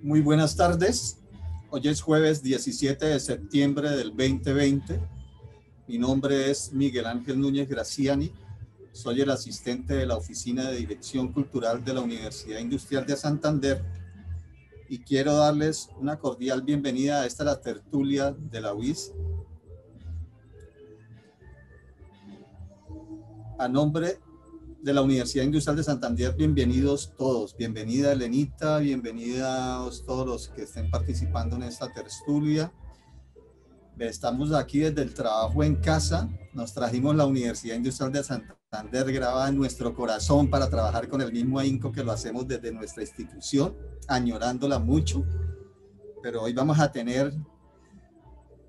Muy buenas tardes. Hoy es jueves 17 de septiembre del 2020. Mi nombre es Miguel Ángel Núñez Graciani. Soy el asistente de la Oficina de Dirección Cultural de la Universidad Industrial de Santander y quiero darles una cordial bienvenida a esta la tertulia de la UIS. A nombre de la Universidad Industrial de Santander, bienvenidos todos. Bienvenida Elenita, bienvenidos todos los que estén participando en esta tertulia. Estamos aquí desde el trabajo en casa. Nos trajimos la Universidad Industrial de Santander grabada en nuestro corazón para trabajar con el mismo ahínco que lo hacemos desde nuestra institución, añorándola mucho. Pero hoy vamos a tener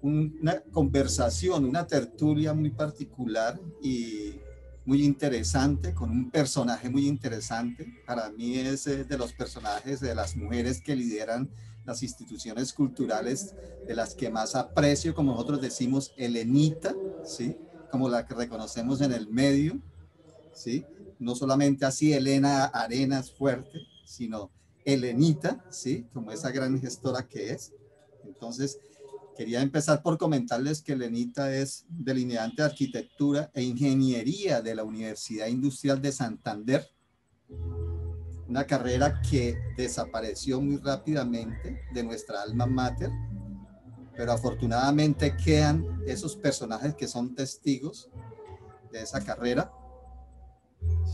una conversación, una tertulia muy particular y muy interesante, con un personaje muy interesante. Para mí es de los personajes de las mujeres que lideran las instituciones culturales, de las que más aprecio, como nosotros decimos, Elenita, ¿sí? Como la que reconocemos en el medio, ¿sí? No solamente así Elena Arenas Fuerte, sino Elenita, ¿sí? Como esa gran gestora que es. Entonces, quería empezar por comentarles que Elenita es delineante de arquitectura e ingeniería de la Universidad Industrial de Santander, una carrera que desapareció muy rápidamente de nuestra alma mater, pero afortunadamente quedan esos personajes que son testigos de esa carrera,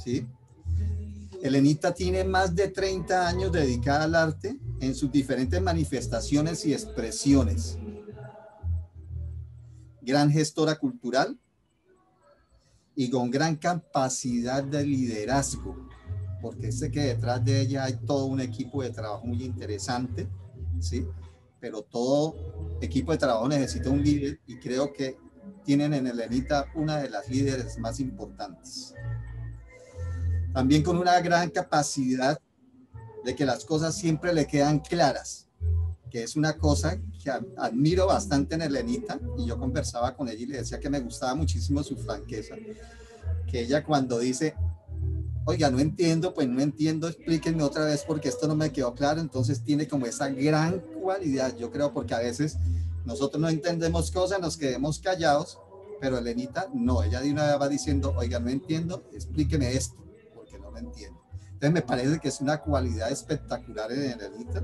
¿sí? Elenita tiene más de 30 años dedicada al arte en sus diferentes manifestaciones y expresiones. Gran gestora cultural y con gran capacidad de liderazgo, porque sé que detrás de ella hay todo un equipo de trabajo muy interesante, ¿sí? Pero todo equipo de trabajo necesita un líder y creo que tienen en Elenita una de las líderes más importantes. También con una gran capacidad de que las cosas siempre le quedan claras, que es una cosa que admiro bastante en Elenita, y yo conversaba con ella y le decía que me gustaba muchísimo su franqueza, que ella cuando dice, oiga, no entiendo, pues no entiendo, explíquenme otra vez porque esto no me quedó claro. Entonces tiene como esa gran cualidad, yo creo, porque a veces nosotros no entendemos cosas, nos quedemos callados, pero Elenita no, ella de una vez va diciendo, oiga, no entiendo, explíqueme esto, porque no lo entiendo. Entonces me parece que es una cualidad espectacular en Elenita.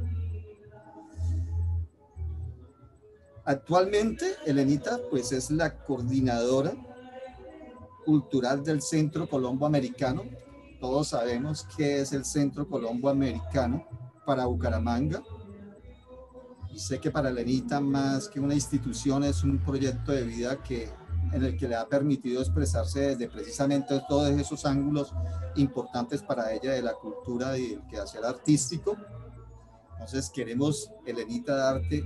Actualmente Elenita pues es la coordinadora cultural del Centro Colombo Americano. Todos sabemos qué es el Centro Colombo Americano para Bucaramanga. Y sé que para Elenita, más que una institución, es un proyecto de vida en el que le ha permitido expresarse desde precisamente todos esos ángulos importantes para ella de la cultura y el quehacer artístico. Entonces queremos, Elenita, darte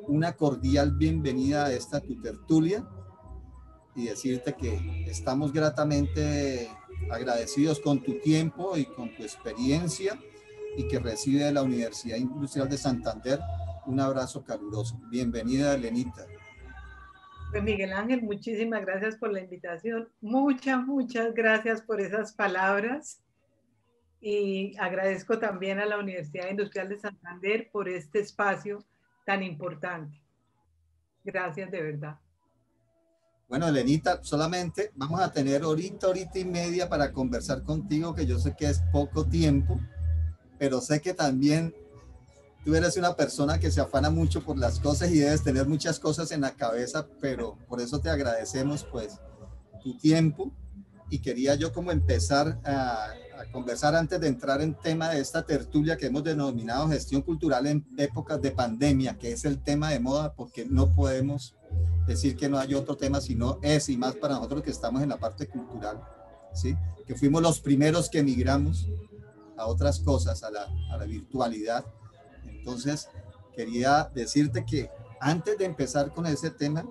una cordial bienvenida a esta tu tertulia y decirte que estamos gratamente agradecidos con tu tiempo y con tu experiencia y que recibe de la Universidad Industrial de Santander un abrazo caluroso. Bienvenida, Elenita. Pues Miguel Ángel, muchísimas gracias por la invitación. Muchas gracias por esas palabras. Y agradezco también a la Universidad Industrial de Santander por este espacio tan importante. Gracias de verdad. Bueno, Elenita, solamente vamos a tener horita y media para conversar contigo, que yo sé que es poco tiempo, pero sé que también tú eres una persona que se afana mucho por las cosas y debes tener muchas cosas en la cabeza, pero por eso te agradecemos pues tu tiempo y quería yo como empezar a conversar antes de entrar en tema de esta tertulia que hemos denominado gestión cultural en épocas de pandemia, que es el tema de moda porque no podemos decir que no hay otro tema sino ese, y más para nosotros que estamos en la parte cultural, ¿sí? Que fuimos los primeros que emigramos a otras cosas, a la virtualidad. Entonces, quería decirte que antes de empezar con ese tema,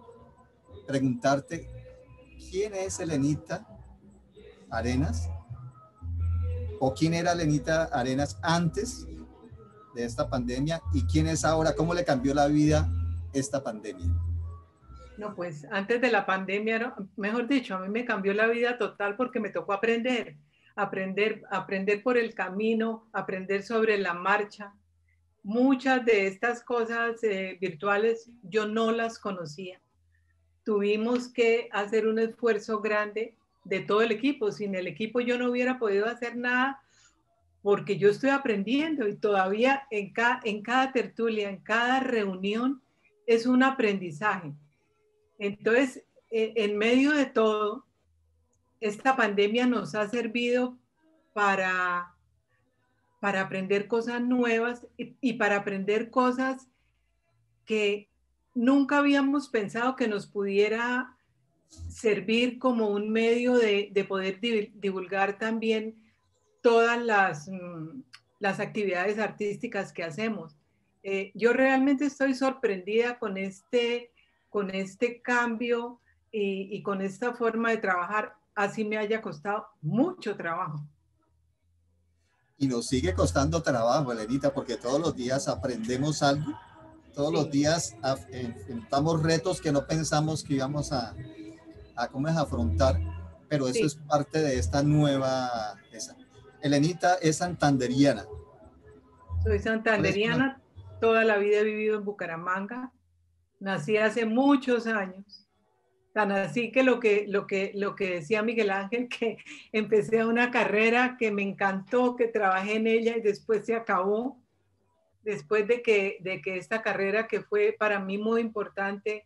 preguntarte, ¿quién es Elenita Arenas? ¿O quién era Elenita Arenas antes de esta pandemia? ¿Y quién es ahora? ¿Cómo le cambió la vida esta pandemia? No, pues antes de la pandemia, mejor dicho, a mí me cambió la vida total porque me tocó aprender por el camino, aprender sobre la marcha. Muchas de estas cosas virtuales yo no las conocía. Tuvimos que hacer un esfuerzo grande de todo el equipo. Sin el equipo yo no hubiera podido hacer nada porque yo estoy aprendiendo y todavía en cada tertulia, en cada reunión es un aprendizaje. Entonces, en medio de todo, esta pandemia nos ha servido para aprender cosas nuevas y para aprender cosas que nunca habíamos pensado que nos pudiera servir como un medio de poder divulgar también todas las actividades artísticas que hacemos. Yo realmente estoy sorprendida con este cambio y con esta forma de trabajar, así me haya costado mucho trabajo. Y nos sigue costando trabajo, Elenita, porque todos los días aprendemos algo, todos los días enfrentamos retos que no pensamos que íbamos a cómo es afrontar, pero eso es parte de esta nueva... Elenita es santanderiana. Soy santanderiana, toda la vida he vivido en Bucaramanga, nací hace muchos años, tan así que lo que decía Miguel Ángel, que empecé una carrera que me encantó, que trabajé en ella y después se acabó, después de que esta carrera que fue para mí muy importante,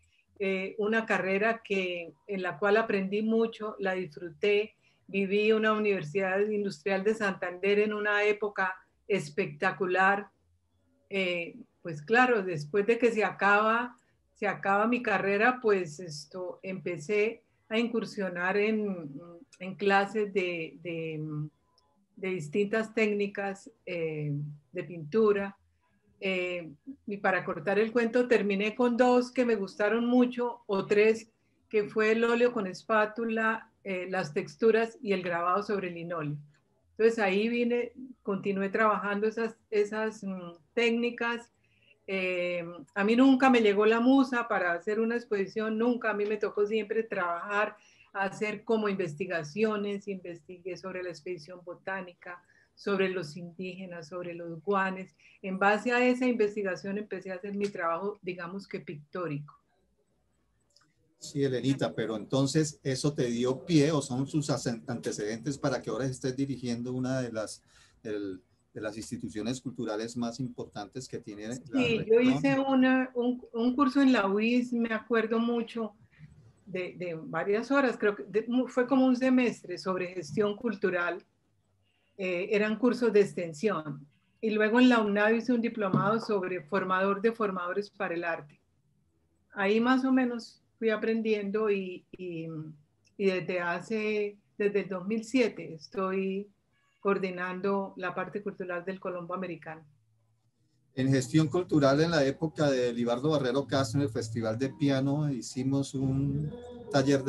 una carrera en la cual aprendí mucho, la disfruté, viví una Universidad Industrial de Santander en una época espectacular. Pues claro, después de que se acaba mi carrera, pues empecé a incursionar en clases de distintas técnicas de pintura. Y para cortar el cuento, terminé con 2 que me gustaron mucho, o 3, que fue el óleo con espátula, las texturas y el grabado sobre linóleo. Entonces ahí continué trabajando esas técnicas. A mí nunca me llegó la musa para hacer una exposición, nunca. A mí me tocó siempre trabajar, hacer como investigaciones, investigué sobre la expedición botánica, sobre los indígenas, sobre los guanes. En base a esa investigación empecé a hacer mi trabajo, digamos que pictórico. Sí, Elenita, pero entonces eso te dio pie o son sus antecedentes para que ahora estés dirigiendo una de las instituciones culturales más importantes que tiene la región. Yo hice un curso en la UIS, me acuerdo mucho, de varias horas, creo que fue como un semestre sobre gestión cultural. Eran cursos de extensión. Y luego en la UNAV hice un diplomado sobre formador de formadores para el arte. Ahí más o menos fui aprendiendo y desde el 2007 estoy coordinando la parte cultural del Colombo Americano. En gestión cultural, en la época de Libardo Barrero Castro, en el Festival de Piano, hicimos un taller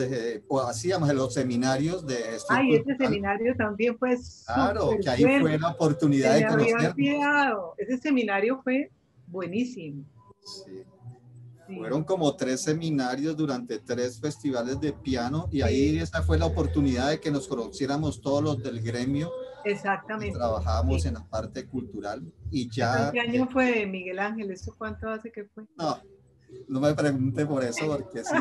o hacíamos los seminarios de gestión cultural. Ese seminario también fue claro, que ahí fue la oportunidad de conocer. Ese seminario fue buenísimo. Sí. Fueron como 3 seminarios durante 3 festivales de piano y ahí esa fue la oportunidad de que nos conociéramos todos los del gremio. Exactamente. Y trabajábamos en la parte cultural y ya... ¿Qué año fue, Miguel Ángel? ¿Eso cuánto hace que fue? No me pregunte por eso porque sí.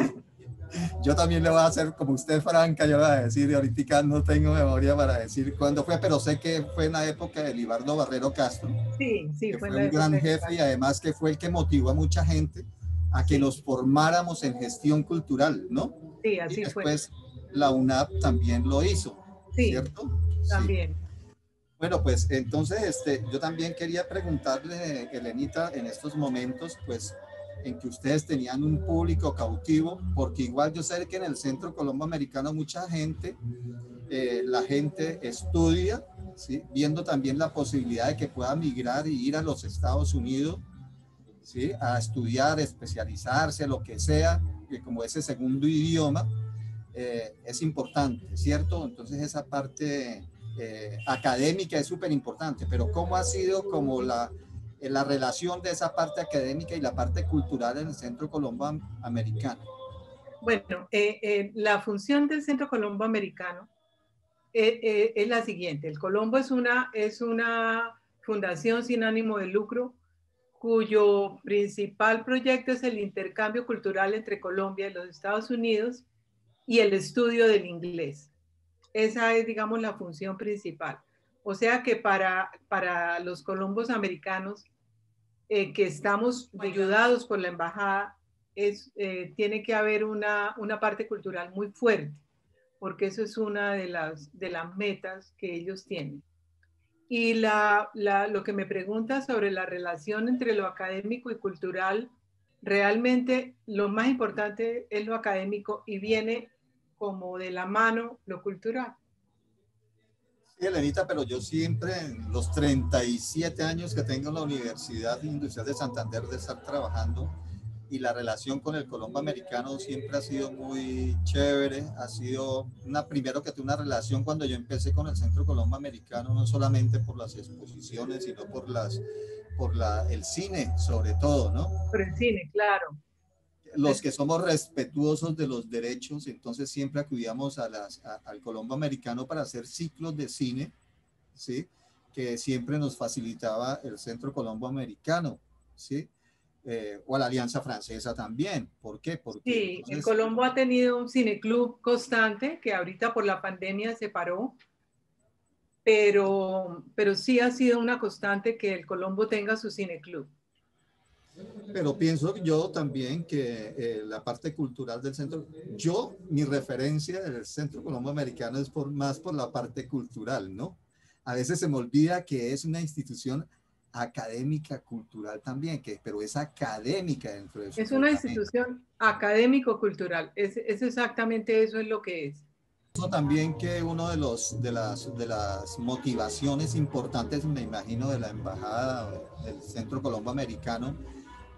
Yo también le voy a hacer como usted, Franca, yo le voy a decir, y ahorita no tengo memoria para decir cuándo fue, pero sé que fue en la época de Libardo Barrero Castro. Sí, que fue un gran jefe y además que fue el que motivó a mucha gente a que nos formáramos en gestión cultural, ¿no? Sí, así y después fue. La UNAP también lo hizo, ¿cierto? También. Sí. Bueno, pues entonces yo también quería preguntarle, Elenita, en estos momentos, pues en que ustedes tenían un público cautivo, porque igual yo sé que en el Centro Colombo Americano mucha gente, la gente estudia, ¿sí? Viendo también la posibilidad de que pueda migrar y ir a los Estados Unidos, ¿sí? A estudiar, especializarse, lo que sea, que como ese segundo idioma es importante, ¿cierto? Entonces esa parte académica es súper importante, pero ¿cómo ha sido como la relación de esa parte académica y la parte cultural en el Centro Colombo Americano? Bueno, la función del Centro Colombo Americano es la siguiente. El Colombo es una fundación sin ánimo de lucro cuyo principal proyecto es el intercambio cultural entre Colombia y los Estados Unidos y el estudio del inglés. Esa es, digamos, la función principal. O sea que para los colombos americanos que estamos ayudados por la embajada, tiene que haber una parte cultural muy fuerte, porque eso es una de las metas que ellos tienen. Y lo que me pregunta sobre la relación entre lo académico y cultural, realmente lo más importante es lo académico y viene como de la mano lo cultural. Sí, Elenita, pero yo siempre, en los 37 años que tengo en la Universidad Industrial de Santander de estar trabajando, y la relación con el Colombo Americano siempre ha sido muy chévere, ha sido primero que tuve una relación cuando yo empecé con el Centro Colombo Americano, no solamente por las exposiciones, sino el cine, sobre todo, ¿no? Por el cine, claro. Los que somos respetuosos de los derechos, entonces siempre acudíamos al Colombo Americano para hacer ciclos de cine, ¿sí? Que siempre nos facilitaba el Centro Colombo Americano, ¿sí? O a la Alianza Francesa también. ¿Por qué? Porque Sí, el entonces, Colombo ha tenido un cineclub constante que ahorita por la pandemia se paró, pero sí ha sido una constante que el Colombo tenga su cineclub. pero pienso yo también que la parte cultural del centro, mi referencia del Centro Colombo Americano es más por la parte cultural, ¿no? A veces se me olvida que es una institución académica cultural también, pero es académica dentro de su Es una fundamento. institución académico-cultural, es exactamente eso es lo que es. También que uno de las motivaciones importantes, me imagino, de la embajada del Centro Colombo Americano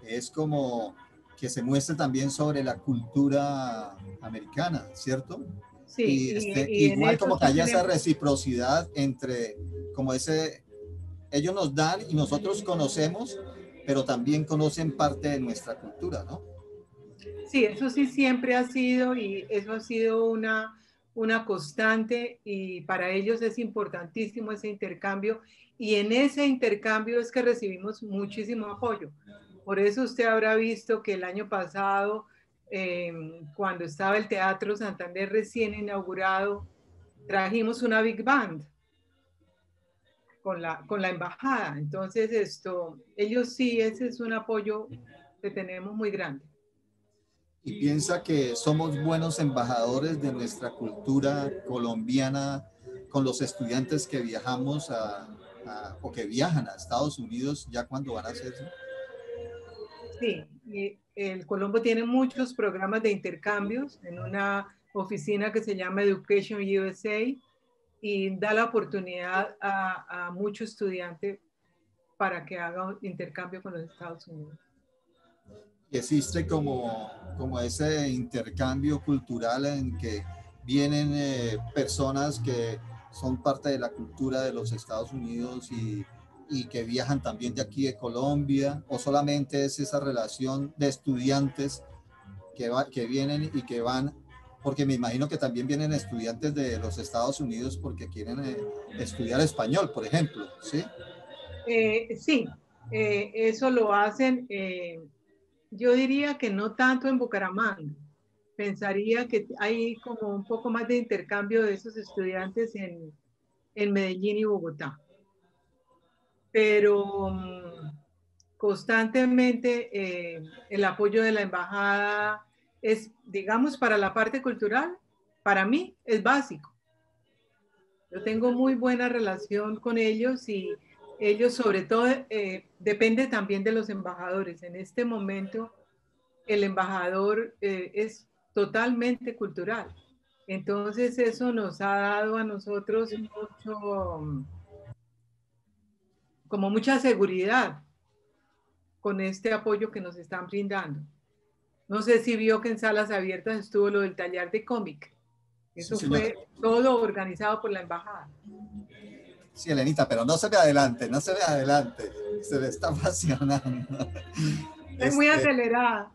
es como que se muestre también sobre la cultura americana, ¿cierto? Sí, Y y en igual eso como que sí haya esa tenemos. reciprocidad entre como ellos nos dan y nosotros conocemos, pero también conocen parte de nuestra cultura, ¿no? Sí, eso sí siempre ha sido y eso ha sido una constante y para ellos es importantísimo ese intercambio y en ese intercambio es que recibimos muchísimo apoyo. Por eso usted habrá visto que el año pasado, cuando estaba el Teatro Santander recién inaugurado, trajimos una Big Band con la embajada. Entonces, ellos sí, ese es un apoyo que tenemos muy grande. Y piensa que somos buenos embajadores de nuestra cultura colombiana con los estudiantes que viajamos o que viajan a Estados Unidos ya cuando van a hacerlo. Sí, y el Colombo tiene muchos programas de intercambios en una oficina que se llama Education USA y da la oportunidad a muchos estudiantes para que hagan intercambio con los Estados Unidos. Y existe como ese intercambio cultural en que vienen personas que son parte de la cultura de los Estados Unidos y que viajan también de aquí de Colombia, o solamente es esa relación de estudiantes que vienen y que van, porque me imagino que también vienen estudiantes de los Estados Unidos porque quieren estudiar español, por ejemplo, ¿sí? Sí, eso lo hacen, yo diría que no tanto en Bucaramanga. Pensaría que hay como un poco más de intercambio de esos estudiantes en Medellín y Bogotá. Pero constantemente el apoyo de la embajada es, digamos, para la parte cultural, para mí es básico. Yo tengo muy buena relación con ellos y ellos sobre todo depende también de los embajadores. En este momento el embajador es totalmente cultural. Entonces eso nos ha dado a nosotros mucho, como mucha seguridad con este apoyo que nos están brindando. No sé si vio que en Salas Abiertas estuvo lo del taller de cómic. Sí, Eso señora. fue todo organizado por la embajada. Sí, Elenita, pero no se ve adelante, no se ve adelante. Se le está apasionando. Estoy muy acelerada.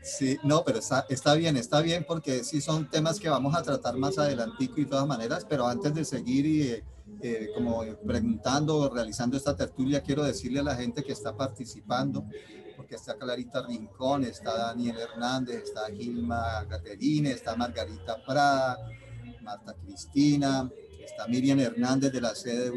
Sí, no, pero está bien porque sí son temas que vamos a tratar más adelantico y de todas maneras, pero antes de seguir y como preguntando o realizando esta tertulia, quiero decirle a la gente que está participando, porque está Clarita Rincón, está Daniel Hernández, está Gilma Caterine, está Margarita Prada, Marta Cristina, está Miriam Hernández de la sede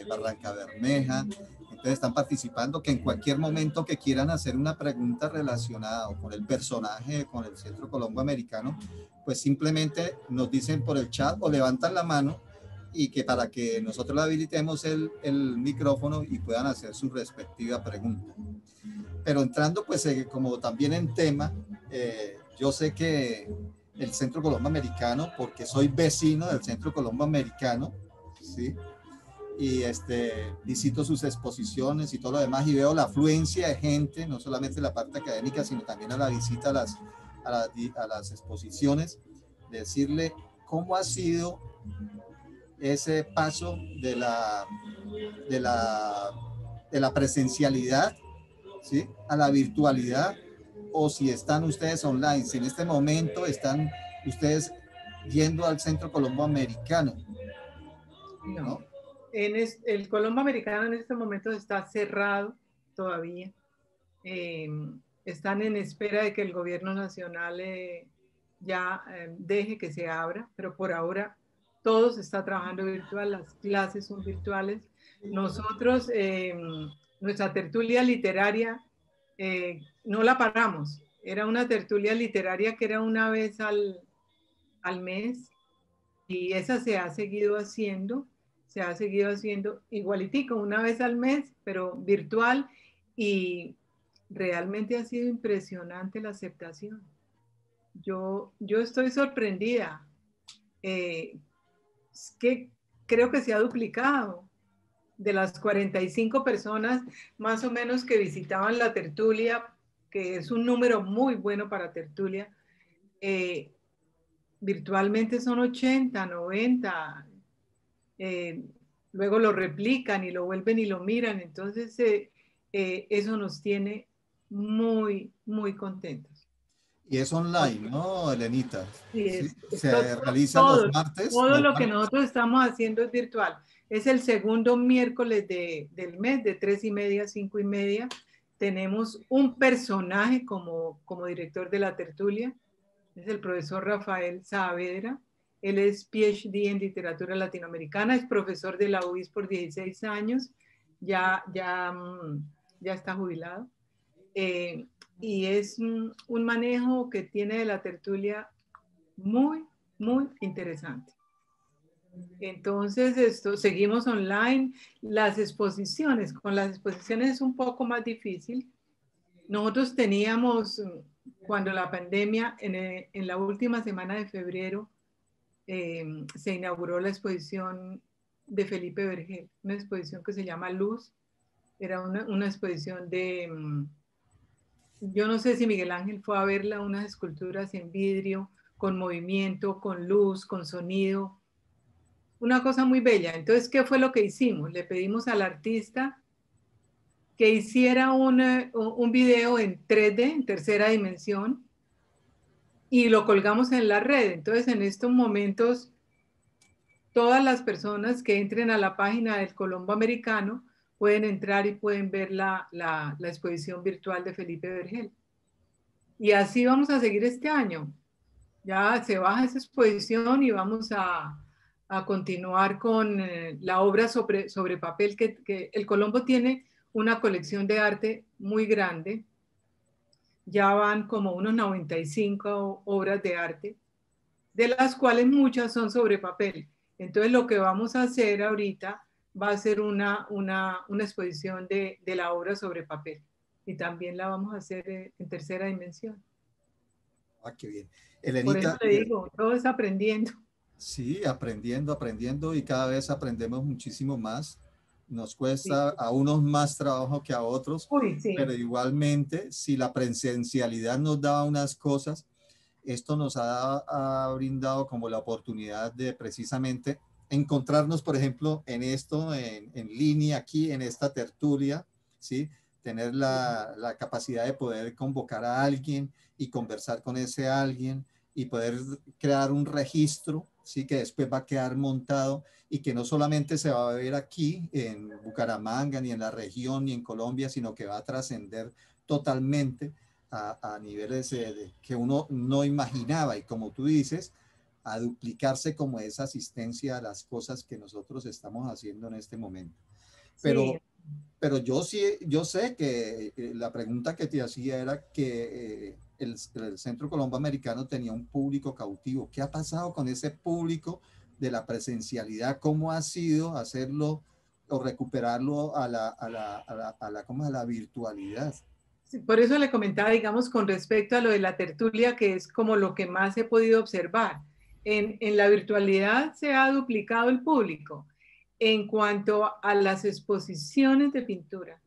Barranca Bermeja. Entonces están participando, que en cualquier momento que quieran hacer una pregunta relacionada con el personaje, con el Centro Colombo Americano, pues simplemente nos dicen por el chat o levantan la mano y que para que nosotros le habilitemos el micrófono y puedan hacer su respectiva pregunta. Pero entrando pues como también en tema, yo sé que el Centro Colombo Americano, porque soy vecino del Centro Colombo Americano, ¿sí? Y visito sus exposiciones y todo lo demás y veo la afluencia de gente, no solamente la parte académica, sino también a la visita a las exposiciones, decirle cómo ha sido ese paso de la presencialidad, ¿sí?, a la virtualidad, o si están ustedes online, si en este momento están ustedes yendo al Centro Colombo Americano. No. El Colombo Americano en este momento está cerrado todavía. Están en espera de que el gobierno nacional ya deje que se abra, pero por ahora todo se está trabajando virtual, las clases son virtuales. Nosotros, nuestra tertulia literaria, no la paramos. Era una tertulia literaria que era una vez al mes y esa se ha seguido haciendo igualitico, una vez al mes, pero virtual, y realmente ha sido impresionante la aceptación. Yo estoy sorprendida. Es que creo que se ha duplicado. De las 45 personas más o menos que visitaban la tertulia, que es un número muy bueno para tertulia, virtualmente son 80, 90. Luego lo replican y lo vuelven y lo miran. Entonces, eso nos tiene muy, muy contentos. Y es online, ¿no, Elenita? Sí, ¿Sí? es Se realiza todo, todo los lo que martes. nosotros estamos haciendo es virtual. Es el segundo miércoles del mes, de 3:30 a 5:30. Tenemos un personaje como director de la tertulia, es el profesor Rafael Saavedra. Él es PhD en literatura latinoamericana, es profesor de la UIS por 16 años, ya está jubilado. Y es un manejo que tiene de la tertulia muy, muy interesante. Entonces, seguimos online. Con las exposiciones es un poco más difícil. Nosotros teníamos, cuando la pandemia, en la última semana de febrero, se inauguró la exposición de Felipe Vergel, una exposición que se llama Luz. Era una exposición yo no sé si Miguel Ángel fue a verla, unas esculturas en vidrio, con movimiento, con luz, con sonido, una cosa muy bella. Entonces, ¿qué fue lo que hicimos? Le pedimos al artista que hiciera un video en 3D, en tercera dimensión, y lo colgamos en la red. Entonces, en estos momentos, todas las personas que entren a la página del Colombo Americano pueden entrar y pueden ver la exposición virtual de Felipe Vergel. Y así vamos a seguir este año. Ya se baja esa exposición y vamos a continuar con la obra sobre papel, que el Colombo tiene una colección de arte muy grande. Ya van como unos 95 obras de arte, de las cuales muchas son sobre papel. Entonces lo que vamos a hacer ahorita va a ser una exposición de la obra sobre papel. y también la vamos a hacer en tercera dimensión. Ah, qué bien. Por eso Elenita, le digo, todo es aprendiendo. sí, aprendiendo, aprendiendo y cada vez aprendemos muchísimo más. Nos Sí. cuesta a unos más trabajo que a otros, Uy, pero sí. igualmente, si la presencialidad nos daba unas cosas, esto nos ha brindado como la oportunidad de precisamente encontrarnos, por ejemplo, en esto, en línea, aquí, en esta tertulia, ¿sí? Tener la capacidad de poder convocar a alguien y conversar con ese alguien y poder crear un registro, ¿sí? Que después va a quedar montado y que no solamente se va a ver aquí en Bucaramanga, ni en la región, ni en Colombia, sino que va a trascender totalmente a niveles que uno no imaginaba y como tú dices, a duplicarse como esa asistencia a las cosas que nosotros estamos haciendo en este momento. Sí, Pero, pero yo sí, yo sé que la pregunta que te hacía era que el Centro Colombo Americano tenía un público cautivo. ¿Qué ha pasado con ese público de la presencialidad? ¿Cómo ha sido hacerlo o recuperarlo a la virtualidad? sí, por eso le comentaba, digamos, con respecto a lo de la tertulia, que es como lo que más he podido observar. En la virtualidad se ha duplicado el público. En cuanto a las exposiciones de pintura,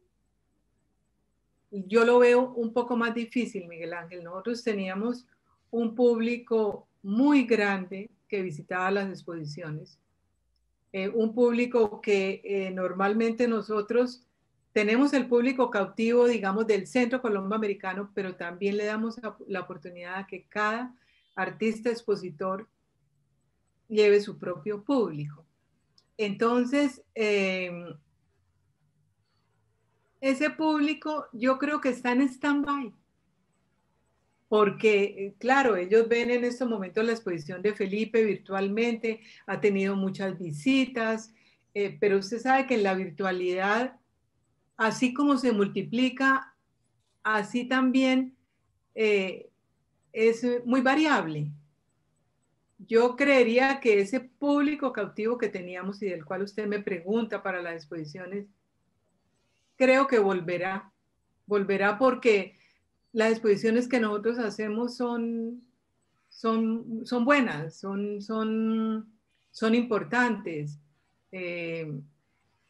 yo lo veo un poco más difícil, Miguel Ángel. Nosotros teníamos un público muy grande que visitaba las exposiciones, un público que normalmente nosotros tenemos el público cautivo, digamos, del Centro Colombo Americano, pero también le damos la oportunidad a que cada artista expositor lleve su propio público. Entonces, ese público yo creo que está en stand-by, porque, claro, ellos ven en estos momentos la exposición de Felipe virtualmente, ha tenido muchas visitas, pero usted sabe que en la virtualidad, así como se multiplica, así también eh, es muy variable. Yo creería que ese público cautivo que teníamos y del cual usted me pregunta para las exposiciones, creo que volverá porque las exposiciones que nosotros hacemos son buenas, son importantes. Eh,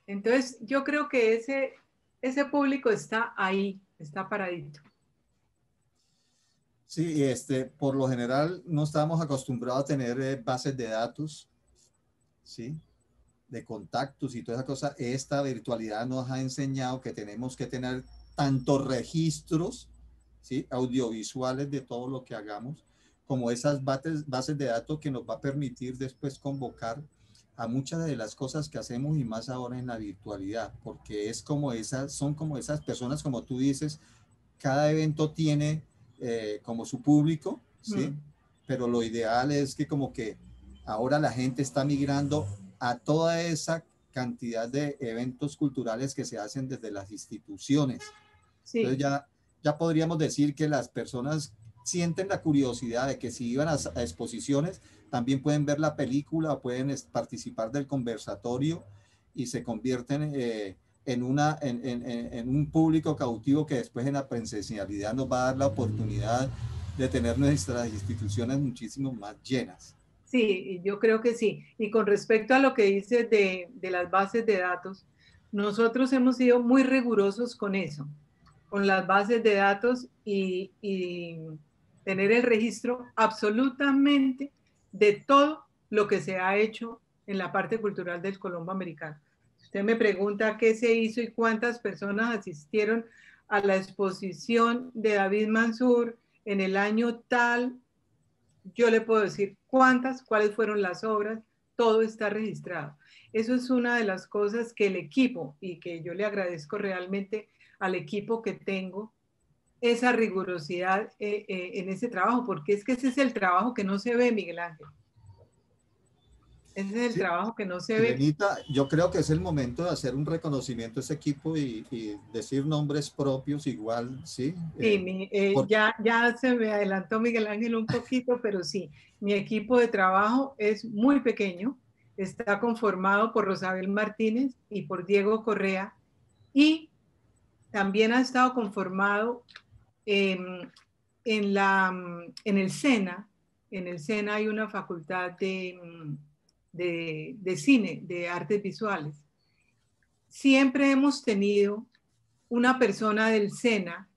entonces, yo creo que ese público está ahí, está paradito. Sí, por lo general no estábamos acostumbrados a tener bases de datos, ¿sí? De contactos y toda esa cosa. Esta virtualidad nos ha enseñado que tenemos que tener tantos registros, ¿sí? Audiovisuales de todo lo que hagamos, como esas bases de datos que nos va a permitir después convocar a muchas de las cosas que hacemos y más ahora en la virtualidad, porque es como esas, son como esas personas, como tú dices, cada evento tiene como su público, ¿sí? Mm. Pero lo ideal es que como que ahora la gente está migrando a toda esa cantidad de eventos culturales que se hacen desde las instituciones. Entonces Sí, ya podríamos decir que las personas sienten la curiosidad de que si iban a exposiciones, también pueden ver la película o pueden participar del conversatorio y se convierten en un público cautivo que después en la presencialidad nos va a dar la oportunidad de tener nuestras instituciones muchísimo más llenas. sí, yo creo que sí. Y con respecto a lo que dices de las bases de datos, nosotros hemos sido muy rigurosos con eso, con las bases de datos y tener el registro absolutamente de todo lo que se ha hecho en la parte cultural del Colombo Americano. Usted me pregunta qué se hizo y cuántas personas asistieron a la exposición de David Mansur en el año tal, yo le puedo decir cuántas, cuáles fueron las obras, todo está registrado. Eso es una de las cosas que el equipo, y que yo le agradezco realmente al equipo que tengo, esa rigurosidad en ese trabajo, porque es que ese es el trabajo que no se ve, Miguel Ángel. Ese es el Sí, trabajo que no se ve. Elenita, yo creo que es el momento de hacer un reconocimiento a ese equipo y decir nombres propios igual, ¿sí? Sí, Por, ya se me adelantó Miguel Ángel un poquito, pero sí, mi equipo de trabajo es muy pequeño, está conformado por Rosabel Martínez y por Diego Correa y también ha estado conformado en el SENA. En el SENA hay una facultad de cine, de artes visuales. Siempre hemos tenido una persona del SENA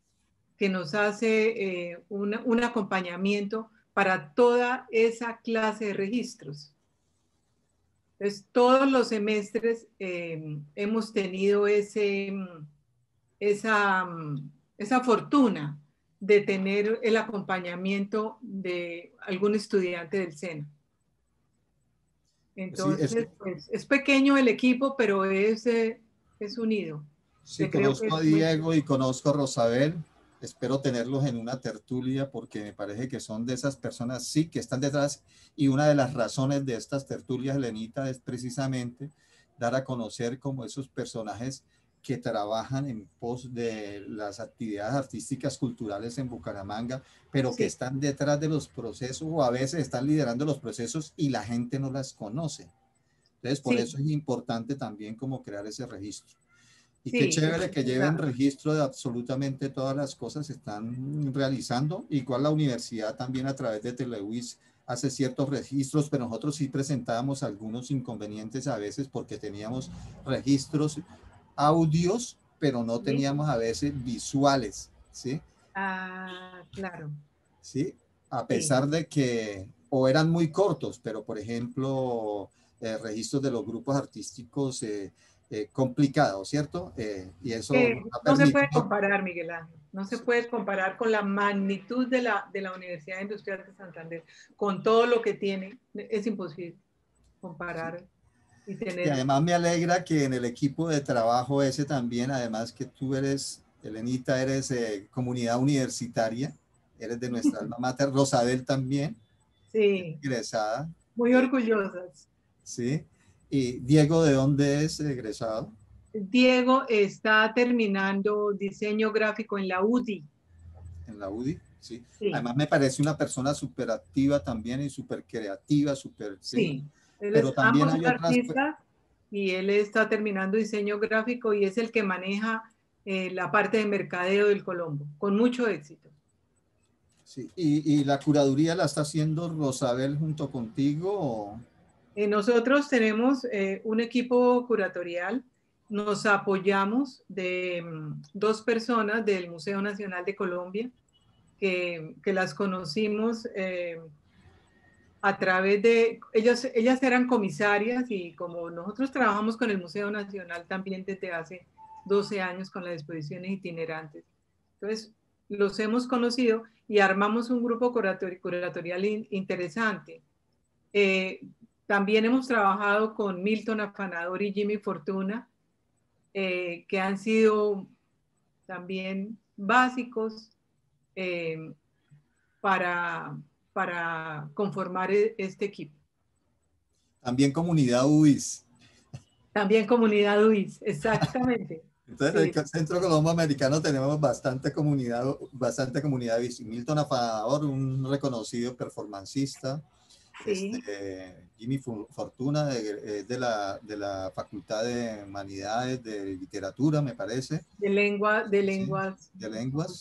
que nos hace un acompañamiento para toda esa clase de registros. Entonces, todos los semestres hemos tenido esa fortuna de tener el acompañamiento de algún estudiante del SENA. Entonces, pues, es pequeño el equipo, pero es unido. Sí, conozco a Diego y conozco a Rosabel. Espero tenerlos en una tertulia porque me parece que son de esas personas, sí, que están detrás. Y una de las razones de estas tertulias, Elenita, es precisamente dar a conocer como esos personajes que trabajan en pos de las actividades artísticas culturales en Bucaramanga, pero que están detrás de los procesos o a veces están liderando los procesos y la gente no las conoce. Entonces, por eso es importante también como crear ese registro. Y qué chévere que lleven registro de absolutamente todas las cosas que están realizando. Igual la universidad también a través de Telewis hace ciertos registros, pero nosotros sí presentábamos algunos inconvenientes a veces porque teníamos registros audios, pero no teníamos a veces visuales, ¿sí? Ah, claro. Sí, a pesar de que o eran muy cortos, pero por ejemplo, registros de los grupos artísticos complicados, ¿cierto? Y eso no se puede comparar, Miguel Ángel, no se puede comparar con la magnitud de la Universidad Industrial de Santander, con todo lo que tiene, es imposible comparar y tener. Y además me alegra que en el equipo de trabajo ese también, además que tú eres, Elenita, eres comunidad universitaria, eres de nuestra alma mater, Rosabel también, egresada. Muy orgullosas. Sí. ¿Y Diego de dónde es egresado? Diego está terminando diseño gráfico en la UDI. En la UDI, sí. Además me parece una persona súper activa también y súper creativa, súper, sí. Pero también hay otras artistas y él está terminando diseño gráfico y es el que maneja la parte de mercadeo del Colombo, con mucho éxito. Sí. ¿Y la curaduría la está haciendo Rosabel junto contigo? ¿O? Nosotros tenemos un equipo curatorial, nos apoyamos de dos personas del Museo Nacional de Colombia, que las conocimos a través de, ellas eran comisarias y como nosotros trabajamos con el Museo Nacional también desde hace 12 años con las exposiciones itinerantes. Entonces, los hemos conocido y armamos un grupo curatorial interesante. También hemos trabajado con Milton Afanador y Jimmy Fortuna, que han sido también básicos para conformar este equipo. También comunidad UIS. También comunidad UIS, exactamente. Entonces, en el Centro Colombo Americano tenemos bastante comunidad UIS. Milton Afanador, un reconocido performancista. Jimmy Fortuna de la Facultad de Humanidades de Literatura, me parece. De lenguas. De lenguas, sí.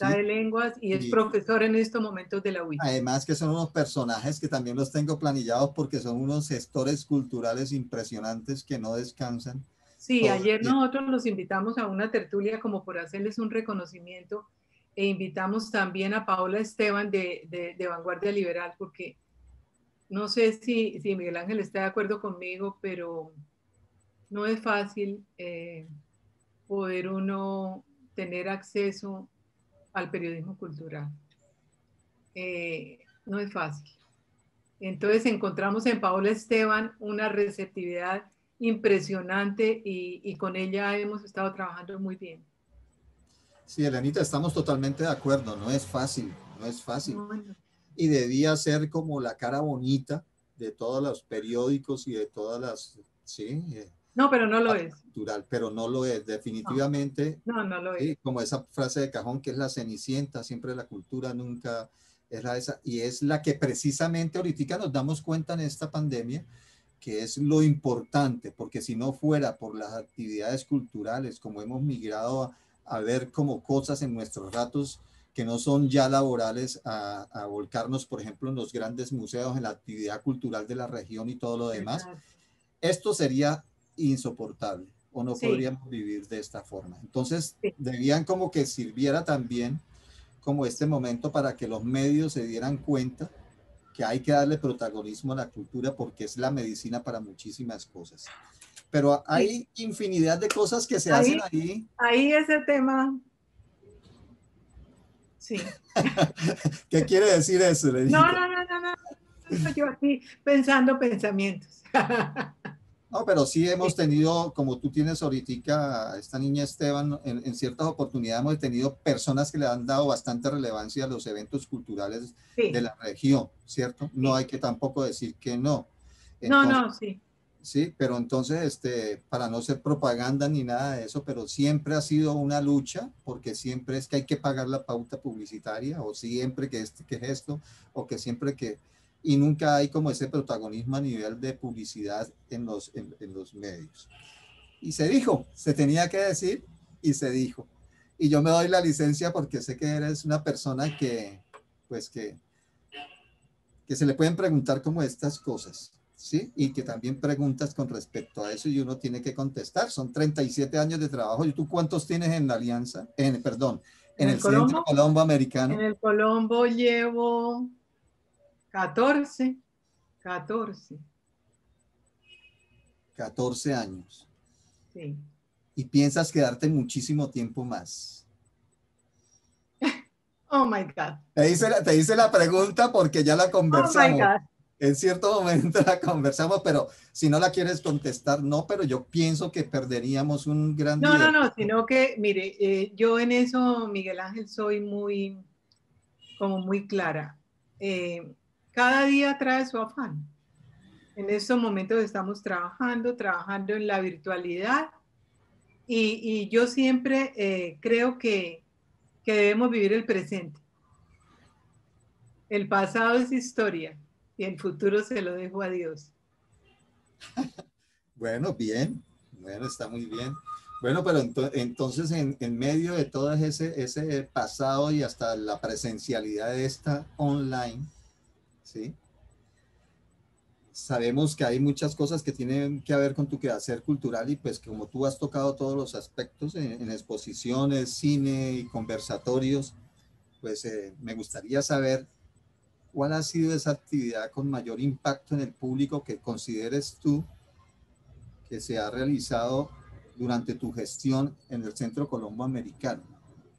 De lenguas y es profesor en estos momentos de la UIS. Además que son unos personajes que también los tengo planillados porque son unos gestores culturales impresionantes que no descansan. Sí, ayer nosotros los invitamos a una tertulia como por hacerles un reconocimiento e invitamos también a Paola Esteban de Vanguardia Liberal porque no sé si Miguel Ángel está de acuerdo conmigo, pero no es fácil poder uno tener acceso al periodismo cultural. No es fácil. Entonces encontramos en Paola Esteban una receptividad impresionante y con ella hemos estado trabajando muy bien. Sí, Elenita, estamos totalmente de acuerdo, no es fácil, no es fácil. Bueno. Y debía ser como la cara bonita de todos los periódicos y de todas las, sí. No, pero no lo es. Cultural, pero no lo es, definitivamente. No lo sí, es. como esa frase de cajón que es la cenicienta, siempre la cultura nunca es la esa, y es la que precisamente ahorita nos damos cuenta en esta pandemia, que es lo importante, porque si no fuera por las actividades culturales, como hemos migrado a ver como cosas en nuestros ratos que no son ya laborales, a volcarnos, por ejemplo, en los grandes museos, en la actividad cultural de la región y todo lo demás, Exacto. esto sería insoportable o no Sí, podríamos vivir de esta forma. Entonces, sí, debían como que sirviera también como este momento para que los medios se dieran cuenta que hay que darle protagonismo a la cultura porque es la medicina para muchísimas cosas. Pero sí. hay infinidad de cosas que se hacen Ahí, ahí. ahí ese tema, sí. ¿Qué quiere decir eso, No, Lenita? no, no, no, no, no, yo aquí pensando pensamientos. No, pero sí hemos Sí, tenido, como tú tienes ahorita, esta niña Esteban, en ciertas oportunidades hemos tenido personas que le han dado bastante relevancia a los eventos culturales de sí, la región, ¿cierto? No sí. hay que tampoco decir que no. No, Entonces, no, sí. sí, pero entonces, para no ser propaganda ni nada de eso, pero siempre ha sido una lucha, porque siempre es que hay que pagar la pauta publicitaria, o siempre que es esto, o que siempre que, y nunca hay como ese protagonismo a nivel de publicidad en los medios. Y se dijo, se tenía que decir, y se dijo. Y yo me doy la licencia porque sé que eres una persona que, pues que se le pueden preguntar como estas cosas, ¿sí? Y que también preguntas con respecto a eso y uno tiene que contestar. Son 37 años de trabajo. ¿Y tú cuántos tienes en la alianza? Perdón, En en el el Centro Colombo, Colombo en Americano. el Colombo llevo 14, 14, 14 años. sí. Y piensas quedarte muchísimo tiempo más. Oh my God. Te hice la pregunta porque ya la Oh my conversamos. God. En cierto momento la conversamos, pero si no la quieres contestar, no, pero yo pienso que perderíamos un gran No, no, líder. no, sino que, mire, yo en eso, Miguel Ángel, soy muy, como muy clara. Eh, Cada día trae su afán. En estos momentos estamos trabajando, trabajando en la virtualidad y yo siempre creo que debemos vivir el presente. El pasado es historia y el futuro se lo dejo a Dios. Bueno, bien, bueno, está muy bien. Bueno, pero entonces en medio de todo ese pasado y hasta la presencialidad de esta online, ¿sí? Sabemos que hay muchas cosas que tienen que ver con tu quehacer cultural y pues como tú has tocado todos los aspectos en exposiciones, cine y conversatorios, pues me gustaría saber cuál ha sido esa actividad con mayor impacto en el público que consideres tú que se ha realizado durante tu gestión en el Centro Colombo Americano.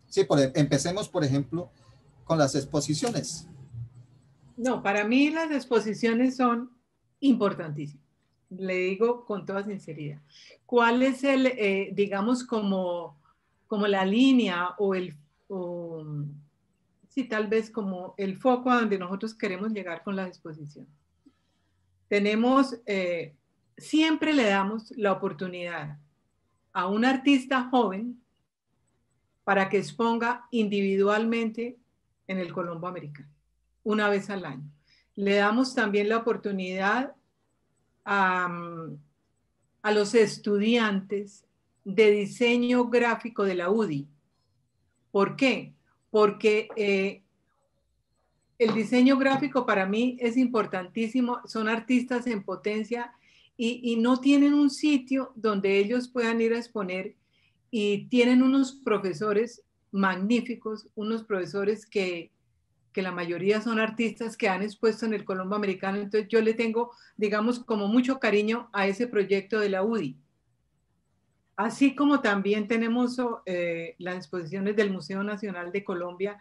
Sí, empecemos, por ejemplo, con las exposiciones. No, para mí las exposiciones son importantísimas. Le digo con toda sinceridad. ¿Cuál es el, digamos, como la línea o, sí, tal vez como el foco a donde nosotros queremos llegar con las exposiciones? Tenemos, siempre le damos la oportunidad a un artista joven para que exponga individualmente en el Colombo Americano, una vez al año. Le damos también la oportunidad a, a los estudiantes de diseño gráfico de la UDI. ¿Por qué? Porque el diseño gráfico para mí es importantísimo, son artistas en potencia y no tienen un sitio donde ellos puedan ir a exponer y tienen unos profesores magníficos, unos profesores que la mayoría son artistas que han expuesto en el Colombo Americano, entonces yo le tengo, digamos, como mucho cariño a ese proyecto de la UDI. Así como también tenemos las exposiciones del Museo Nacional de Colombia,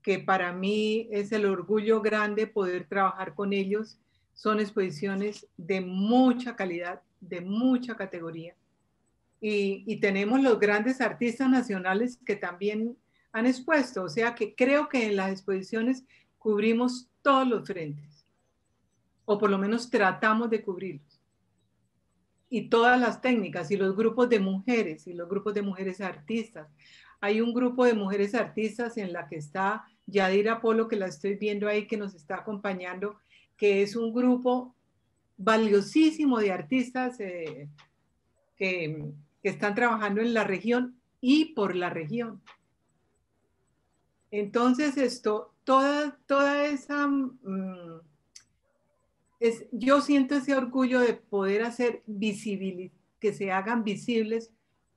que para mí es el orgullo grande poder trabajar con ellos. Son exposiciones de mucha calidad, de mucha categoría. Y tenemos los grandes artistas nacionales que también han expuesto. O sea que creo que en las exposiciones cubrimos todos los frentes, o por lo menos tratamos de cubrirlos y todas las técnicas y los grupos de mujeres y los grupos de mujeres artistas. Hay un grupo de mujeres artistas en la que está Yadira Polo, que la estoy viendo ahí, que nos está acompañando, que es un grupo valiosísimo de artistas que están trabajando en la región y por la región. Entonces toda esa, yo siento ese orgullo de poder hacer que se hagan visibles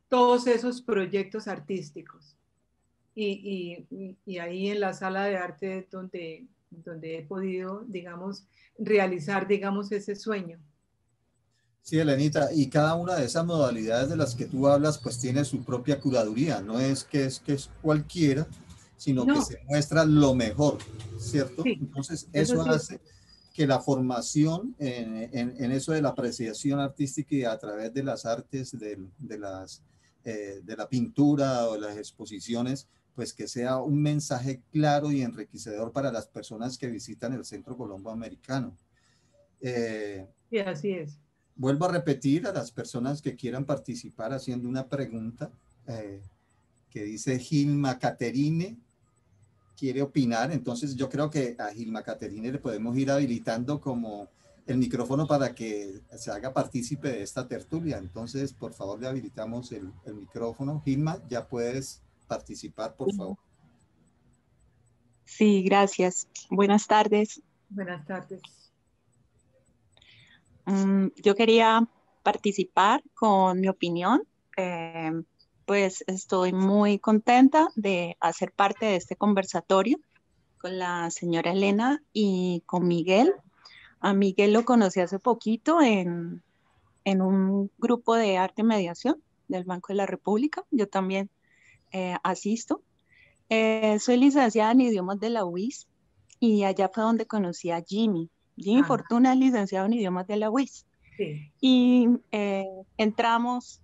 todos esos proyectos artísticos. Y ahí en la sala de arte donde he podido, digamos, realizar, digamos, ese sueño. Sí, Elenita, y cada una de esas modalidades de las que tú hablas, pues tiene su propia curaduría, no es que es cualquiera, sino que No, se muestra lo mejor, ¿cierto? sí, Entonces, eso eso sí. hace que la formación en eso de la apreciación artística y a través de las artes, de la pintura o las exposiciones, pues que sea un mensaje claro y enriquecedor para las personas que visitan el Centro Colombo Americano. Sí, así es. Vuelvo a repetir a las personas que quieran participar haciendo una pregunta que dice Gilma Caterine, quiere opinar. Entonces yo creo que a Gilma Caterine le podemos ir habilitando como el micrófono para que se haga partícipe de esta tertulia. Entonces, por favor, le habilitamos el micrófono. Gilma, ya puedes participar, por favor. Sí, gracias. Buenas tardes. Buenas tardes. Yo quería participar con mi opinión. Eh, pues estoy muy contenta de hacer parte de este conversatorio con la señora Elena y con Miguel. A Miguel lo conocí hace poquito en un grupo de arte y mediación del Banco de la República. Yo también asisto. Soy licenciada en idiomas de la UIS y allá fue donde conocí a Jimmy. Jimmy Ah, Fortuna es licenciado en idiomas de la UIS. sí. Y entramos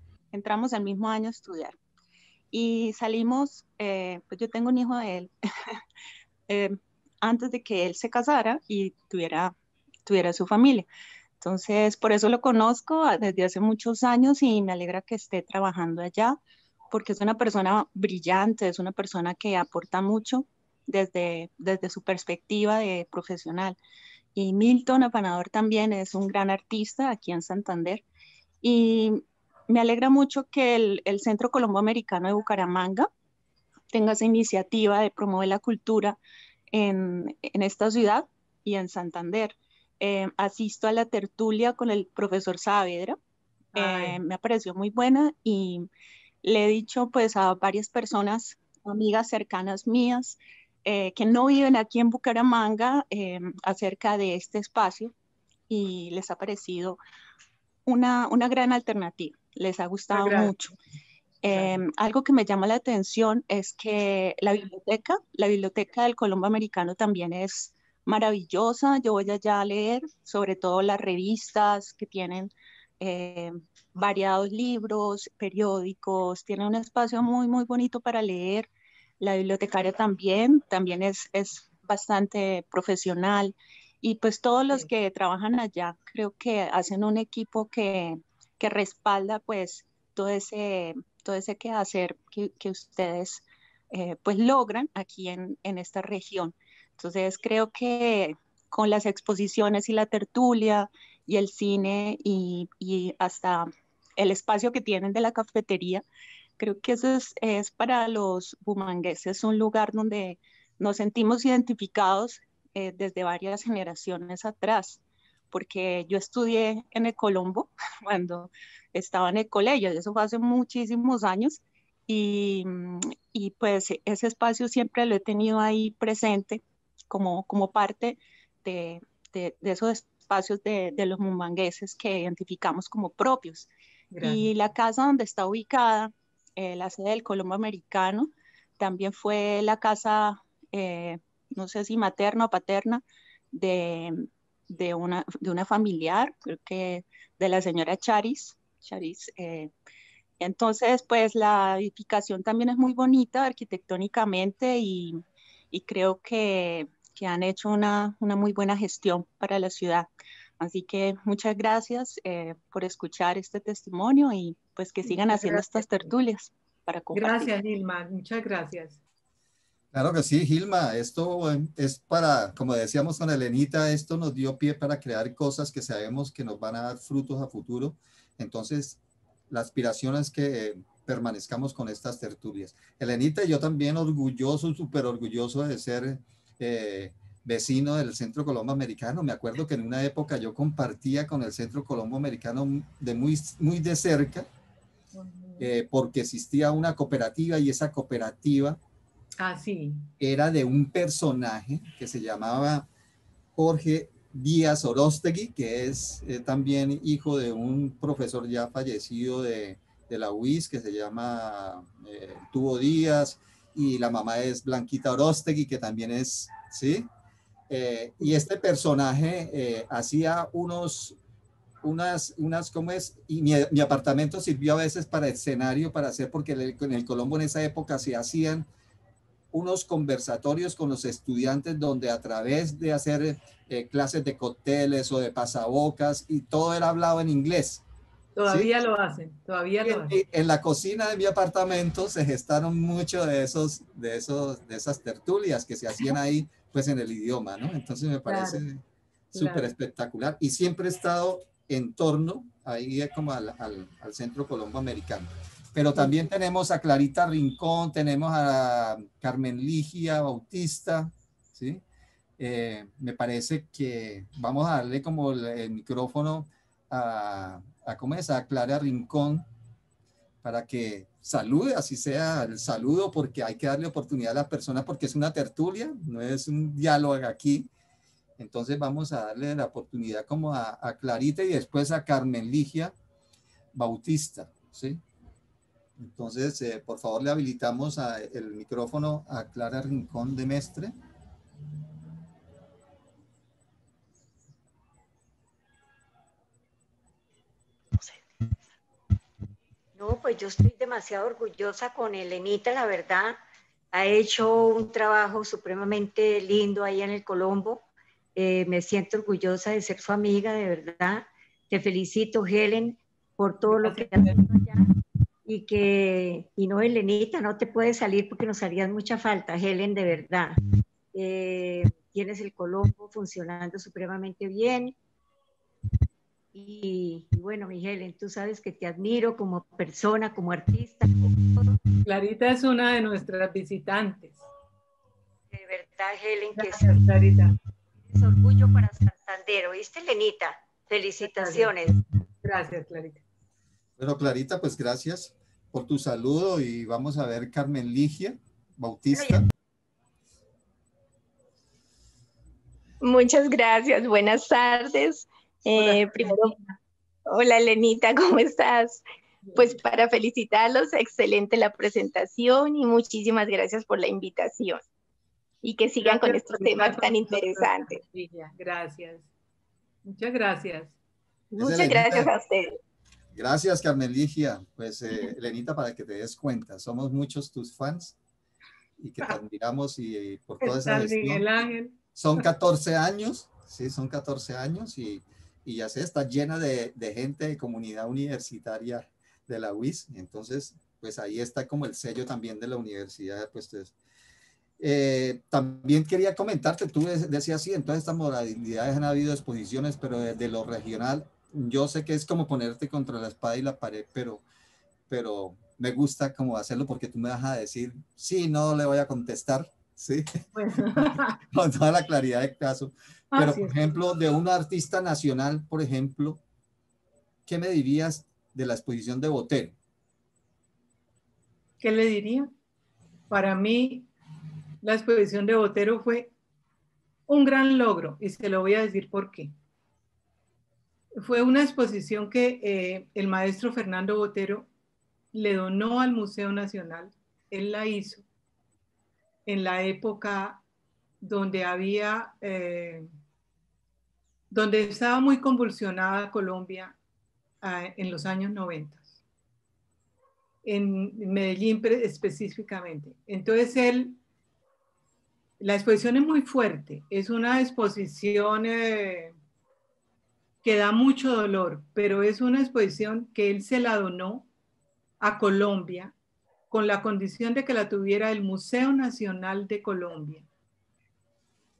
el mismo año a estudiar. Y salimos, pues yo tengo un hijo de él, eh, antes de que él se casara y tuviera su familia. Entonces, por eso lo conozco desde hace muchos años y me alegra que esté trabajando allá, porque es una persona brillante, es una persona que aporta mucho desde su perspectiva de profesional. Y Milton Afanador también es un gran artista aquí en Santander. Y me alegra mucho que el Centro Colombo Americano de Bucaramanga tenga esa iniciativa de promover la cultura en esta ciudad y en Santander. Asisto a la tertulia con el profesor Saavedra. Ay, Me pareció muy buena y le he dicho pues a varias personas, amigas cercanas mías, que no viven aquí en Bucaramanga, acerca de este espacio y les ha parecido una gran alternativa, les ha muchas gustado mucho. gracias. Gracias. Algo que me llama la atención es que la biblioteca del Colombo Americano también es maravillosa. Yo voy allá a leer, sobre todo las revistas que tienen eh, variados libros, periódicos, tiene un espacio muy, muy bonito para leer. La bibliotecaria también es bastante profesional y pues todos los Sí, que trabajan allá creo que hacen un equipo que respalda pues todo ese quehacer que ustedes pues logran aquí en esta región. Entonces creo que con las exposiciones y la tertulia y el cine y hasta el espacio que tienen de la cafetería, creo que eso es para los bumangueses un lugar donde nos sentimos identificados desde varias generaciones atrás, porque yo estudié en el Colombo cuando estaba en el colegio, eso fue hace muchísimos años, y, y pues ese espacio siempre lo he tenido ahí presente como parte de, de esos espacios de los mumangueses que identificamos como propios. gracias. Y la casa donde está ubicada, la sede del Colombo Americano, también fue la casa, no sé si materna o paterna, de, de una familiar, creo que de la señora Charis. Charis entonces, pues la edificación también es muy bonita arquitectónicamente y creo que han hecho una muy buena gestión para la ciudad. Así que muchas gracias por escuchar este testimonio y pues que sigan Muchas haciendo estas gracias. tertulias para compartir. Gracias, Gilma. Muchas gracias. Claro que sí, Gilma. Esto es para, como decíamos con Elenita, esto nos dio pie para crear cosas que sabemos que nos van a dar frutos a futuro. Entonces, la aspiración es que permanezcamos con estas tertulias. Elenita, yo también orgulloso, súper orgulloso de ser vecino del Centro Colombo Americano. Me acuerdo que en una época yo compartía con el Centro Colombo Americano de muy de cerca, porque existía una cooperativa y esa cooperativa era de un personaje que se llamaba Jorge Díaz Orostegui, que es también hijo de un profesor ya fallecido de la UIS, que se llama Tubo Díaz, y la mamá es Blanquita Orostegui, que también es, ¿sí? Y este personaje hacía ¿cómo es? Y mi apartamento sirvió a veces para escenario, para hacer, porque en el Colombo en esa época se hacían unos conversatorios con los estudiantes donde a través de hacer clases de cócteles o de pasabocas y todo era hablado en inglés. Todavía ¿sí? lo hacen, todavía lo hacen. En la cocina de mi apartamento se gestaron mucho de esas tertulias que se hacían ahí, pues en el idioma, ¿no? Entonces me parece súper espectacular y siempre he estado en torno ahí como al Centro Colombo Americano. Pero también tenemos a Clarita Rincón, tenemos a Carmen Ligia Bautista, ¿sí? Me parece que vamos a darle como el micrófono ¿cómo es? A Clara Rincón para que salude, así sea el saludo, porque hay que darle oportunidad a la persona, porque es una tertulia, no es un diálogo aquí. Entonces vamos a darle la oportunidad como a Clarita y después a Carmen Ligia Bautista, ¿sí? Entonces, por favor, le habilitamos el micrófono a Clara Rincón de Mestre. No, pues yo estoy demasiado orgullosa con Elenita, la verdad. Ha hecho un trabajo supremamente lindo ahí en el Colombo. Me siento orgullosa de ser su amiga, de verdad. Te felicito, Helen, por todo lo que has hecho allá. Y no, Elenita, no te puedes salir porque nos harías mucha falta, Helen, de verdad. Tienes el Colombo funcionando supremamente bien. Y bueno, mi Helen, tú sabes que te admiro como persona, como artista. Como Clarita es una de nuestras visitantes. De verdad, Helen, Gracias, que sí. Clarita. Es orgullo para Santander, ¿oíste, Lenita? Felicitaciones. Gracias, Clarita. Bueno, Clarita, pues gracias por tu saludo y vamos a ver Carmen Ligia Bautista. Muchas gracias, buenas tardes. Primero, hola Lenita, ¿cómo estás? Pues para felicitarlos, excelente la presentación y muchísimas gracias por la invitación. Y que sigan con estos temas tan interesantes. Gracias. Muchas gracias. Muchas gracias a ustedes. Gracias, Carmen Ligia. Pues, Elenita, para que te des cuenta, somos muchos tus fans y que te admiramos y por toda esa gestión. Miguel Ángel. Son 14 años, sí, son 14 años y ya sé, está llena de gente de comunidad universitaria de la UIS. Entonces, pues ahí está como el sello también de la universidad. Pues, también quería comentarte, tú decías, sí, en todas estas modalidades han habido exposiciones, pero desde lo regional, yo sé que es como ponerte contra la espada y la pared, pero me gusta como hacerlo porque tú me vas a decir, sí, no le voy a contestar, ¿sí? Bueno. Con toda la claridad del caso. Pero, por ejemplo, de un artista nacional, por ejemplo, ¿qué me dirías de la exposición de Botero? ¿Qué le diría? Para mí, la exposición de Botero fue un gran logro y se lo voy a decir por qué. Fue una exposición que el maestro Fernando Botero le donó al Museo Nacional. Él la hizo en la época donde donde estaba muy convulsionada Colombia en los años 90, en Medellín específicamente. Entonces la exposición es muy fuerte, es una exposición que da mucho dolor, pero es una exposición que él se la donó a Colombia con la condición de que la tuviera el Museo Nacional de Colombia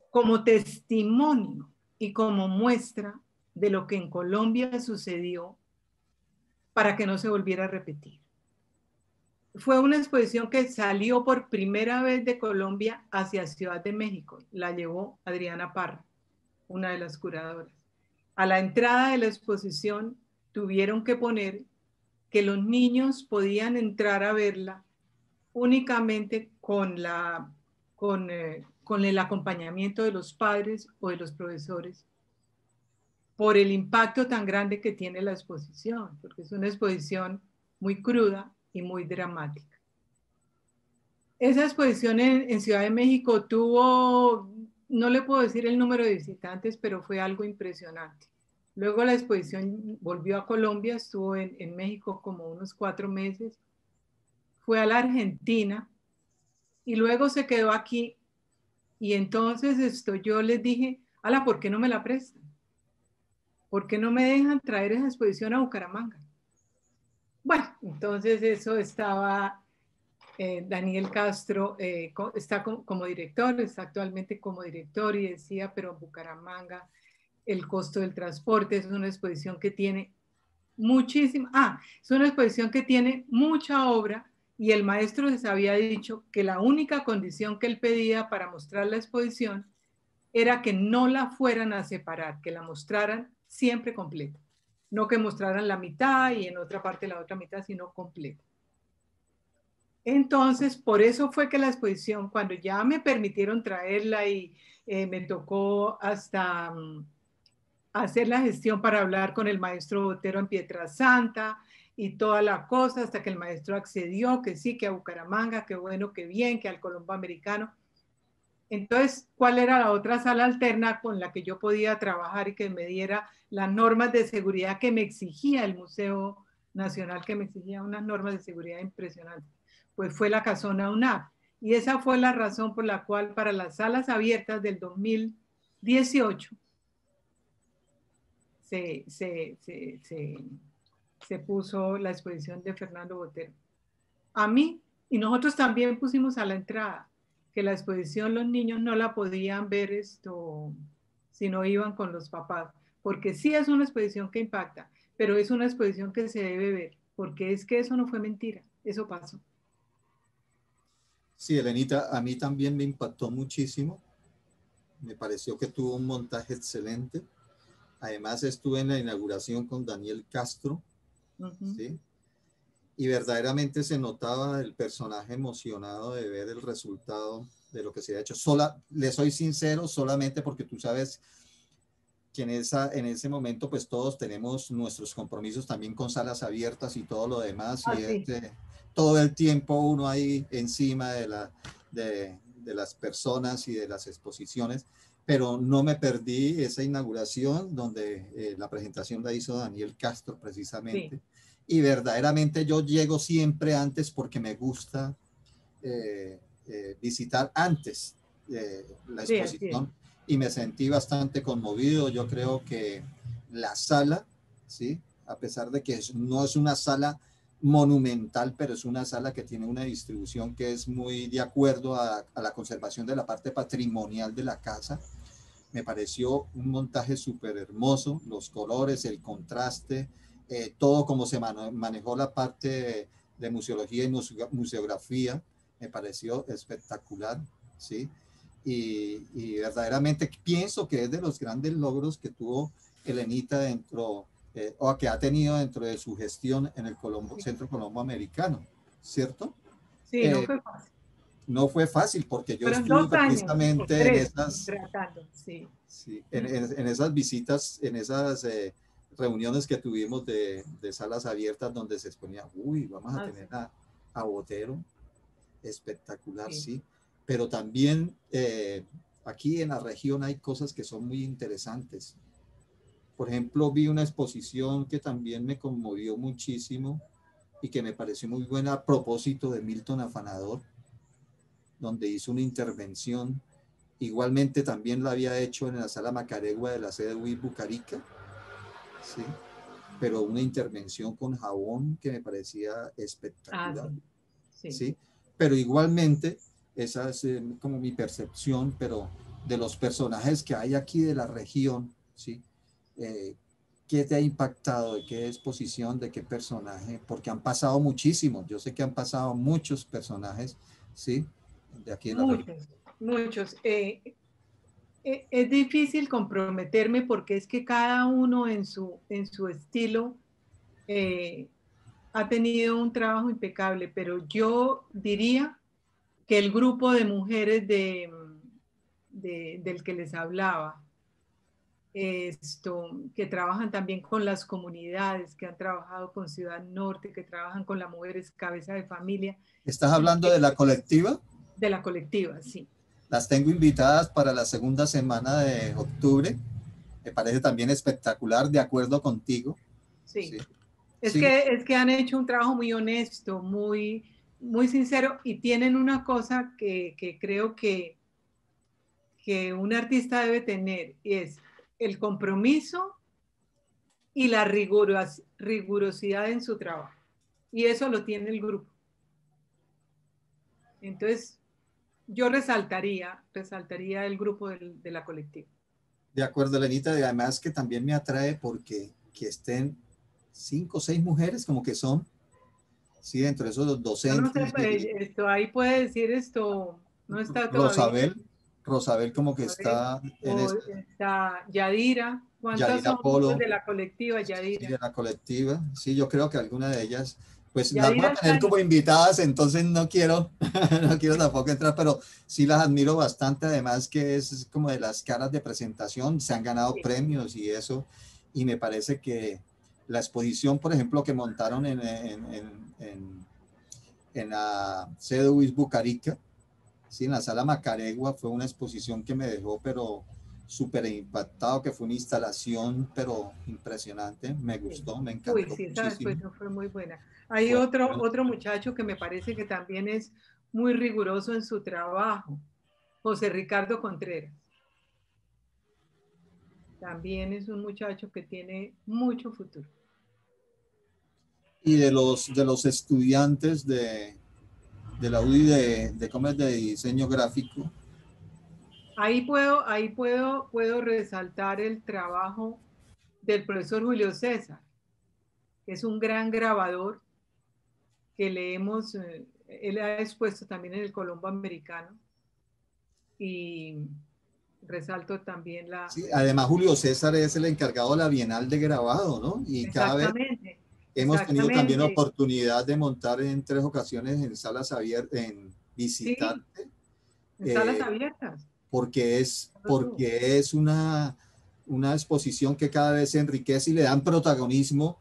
como testimonio y como muestra de lo que en Colombia sucedió para que no se volviera a repetir. fue una exposición que salió por primera vez de Colombia hacia Ciudad de México. La llevó Adriana Parra, una de las curadoras. A la entrada de la exposición tuvieron que poner que los niños podían entrar a verla únicamente con el acompañamiento de los padres o de los profesores, por el impacto tan grande que tiene la exposición, porque es una exposición muy cruda y muy dramática. Esa exposición en Ciudad de México tuvo, no le puedo decir el número de visitantes, pero fue algo impresionante. Luego la exposición volvió a Colombia, estuvo en México como unos 4 meses, fue a la Argentina y luego se quedó aquí. Y entonces yo les dije, ala, ¿por qué no me la prestan? ¿Por qué no me dejan traer esa exposición a Bucaramanga? Bueno, entonces eso estaba, Daniel Castro está como director, está actualmente como director y decía, pero Bucaramanga, el costo del transporte, es una exposición que tiene es una exposición que tiene mucha obra y el maestro les había dicho que la única condición que él pedía para mostrar la exposición era que no la fueran a separar, que la mostraran siempre completa. No que mostraran la mitad y en otra parte la otra mitad, sino completa. Entonces, por eso fue que la exposición, cuando ya me permitieron traerla y me tocó hasta hacer la gestión para hablar con el maestro Botero en Pietrasanta y toda la cosa, hasta que el maestro accedió, que sí, que a Bucaramanga, que bueno, que bien, que al Colombo Americano. Entonces, ¿cuál era la otra sala alterna con la que yo podía trabajar y que me diera las normas de seguridad que me exigía el Museo Nacional, que me exigía unas normas de seguridad impresionantes? Pues fue la Casona UNAP. Y esa fue la razón por la cual para las salas abiertas del 2018 se puso la exposición de Fernando Botero. A mí, y nosotros también pusimos a la entrada, que la exposición los niños no la podían ver si no iban con los papás, porque sí es una exposición que impacta, pero es una exposición que se debe ver, porque es que eso no fue mentira, eso pasó. Sí, Elenita, a mí también me impactó muchísimo, me pareció que tuvo un montaje excelente. Además estuve en la inauguración con Daniel Castro, ¿sí? Y verdaderamente se notaba el personaje emocionado de ver el resultado de lo que se ha hecho. Le soy sincero, solamente porque tú sabes que en ese momento pues todos tenemos nuestros compromisos también con salas abiertas y todo lo demás. Y todo el tiempo uno ahí encima de las personas y de las exposiciones. Pero no me perdí esa inauguración donde la presentación la hizo Daniel Castro precisamente. Sí. Y verdaderamente yo llego siempre antes porque me gusta visitar antes la exposición. Sí, y me sentí bastante conmovido. Yo creo que la sala, ¿sí? A pesar de que no es una sala monumental, pero es una sala que tiene una distribución que es muy de acuerdo a la conservación de la parte patrimonial de la casa. Me pareció un montaje súper hermoso, los colores, el contraste, todo como se manejó la parte de museología y museografía, me pareció espectacular, ¿sí? Y verdaderamente pienso que es de los grandes logros que tuvo Elenita o que ha tenido dentro de su gestión en el Centro Colombo Americano, ¿cierto? Sí, no fue fácil. No fue fácil porque yo fueron estuve 2 años, precisamente 3, en esas, sí. Sí, en esas visitas, en esas reuniones que tuvimos de salas abiertas donde se exponía, vamos a tener a Botero, espectacular, sí. Pero también aquí en la región hay cosas que son muy interesantes. Por ejemplo, vi una exposición que también me conmovió muchísimo y que me pareció muy buena a propósito de Milton Afanador, donde hizo una intervención. Igualmente también la había hecho en la sala Macaregua de la sede de Bucarica, ¿sí? Pero una intervención con jabón que me parecía espectacular, ¿sí? Pero igualmente, esa es como mi percepción, pero de los personajes que hay aquí de la región, ¿sí? ¿qué te ha impactado? ¿De qué exposición? ¿De qué personaje? Porque han pasado muchísimos. Yo sé que han pasado muchos personajes, ¿sí? De aquí en la región. Muchos. Es difícil comprometerme porque es que cada uno en su estilo ha tenido un trabajo impecable, pero yo diría que el grupo de mujeres del que les hablaba, que trabajan también con las comunidades, que han trabajado con Ciudad Norte, que trabajan con las mujeres cabeza de familia. ¿Estás hablando de la colectiva? De la colectiva, sí. Las tengo invitadas para la segunda semana de octubre. Me parece también espectacular, de acuerdo contigo. Sí. Sí. Es, Sí. es que han hecho un trabajo muy honesto, muy sincero, y tienen una cosa que creo que un artista debe tener, y es el compromiso y la rigurosidad en su trabajo. Y eso lo tiene el grupo. Entonces, yo resaltaría el grupo de la colectiva. De acuerdo, Elenita, y además que también me atrae porque que estén 5 o 6 mujeres como que son, sí, dentro de esos docentes. No sé, ahí puede decir no está todavía. Rosabel como que está en está Yadira. ¿Cuántas Yadira son Polo, de la colectiva, Yadira? Sí, de la colectiva. Sí, yo creo que alguna de ellas, pues Yadira las voy a tener como invitadas, entonces no quiero, no quiero tampoco entrar, pero sí las admiro bastante, además que es como de las caras de presentación, se han ganado premios y eso, y me parece que la exposición, por ejemplo, que montaron en la CEDUIS Bucarica, sí, en la sala Macaregua, fue una exposición que me dejó, pero súper impactado, que fue una instalación, pero impresionante, me gustó, me encantó. Uy, sí, esa muchísimo. exposición fue muy buena. Hay otro muchacho que me parece que también es muy riguroso en su trabajo, José Ricardo Contreras. También es un muchacho que tiene mucho futuro. Y de los estudiantes de la UDI de diseño gráfico. Ahí puedo resaltar el trabajo del profesor Julio César, que es un gran grabador que él ha expuesto también en el Colombo Americano, y resalto también Sí, además Julio César es el encargado de la Bienal de Grabado, ¿no? Y cada vez hemos tenido también la oportunidad de montar en 3 ocasiones en salas abiertas, en visitarte. Sí, en salas abiertas. Porque es una exposición que cada vez se enriquece y le dan protagonismo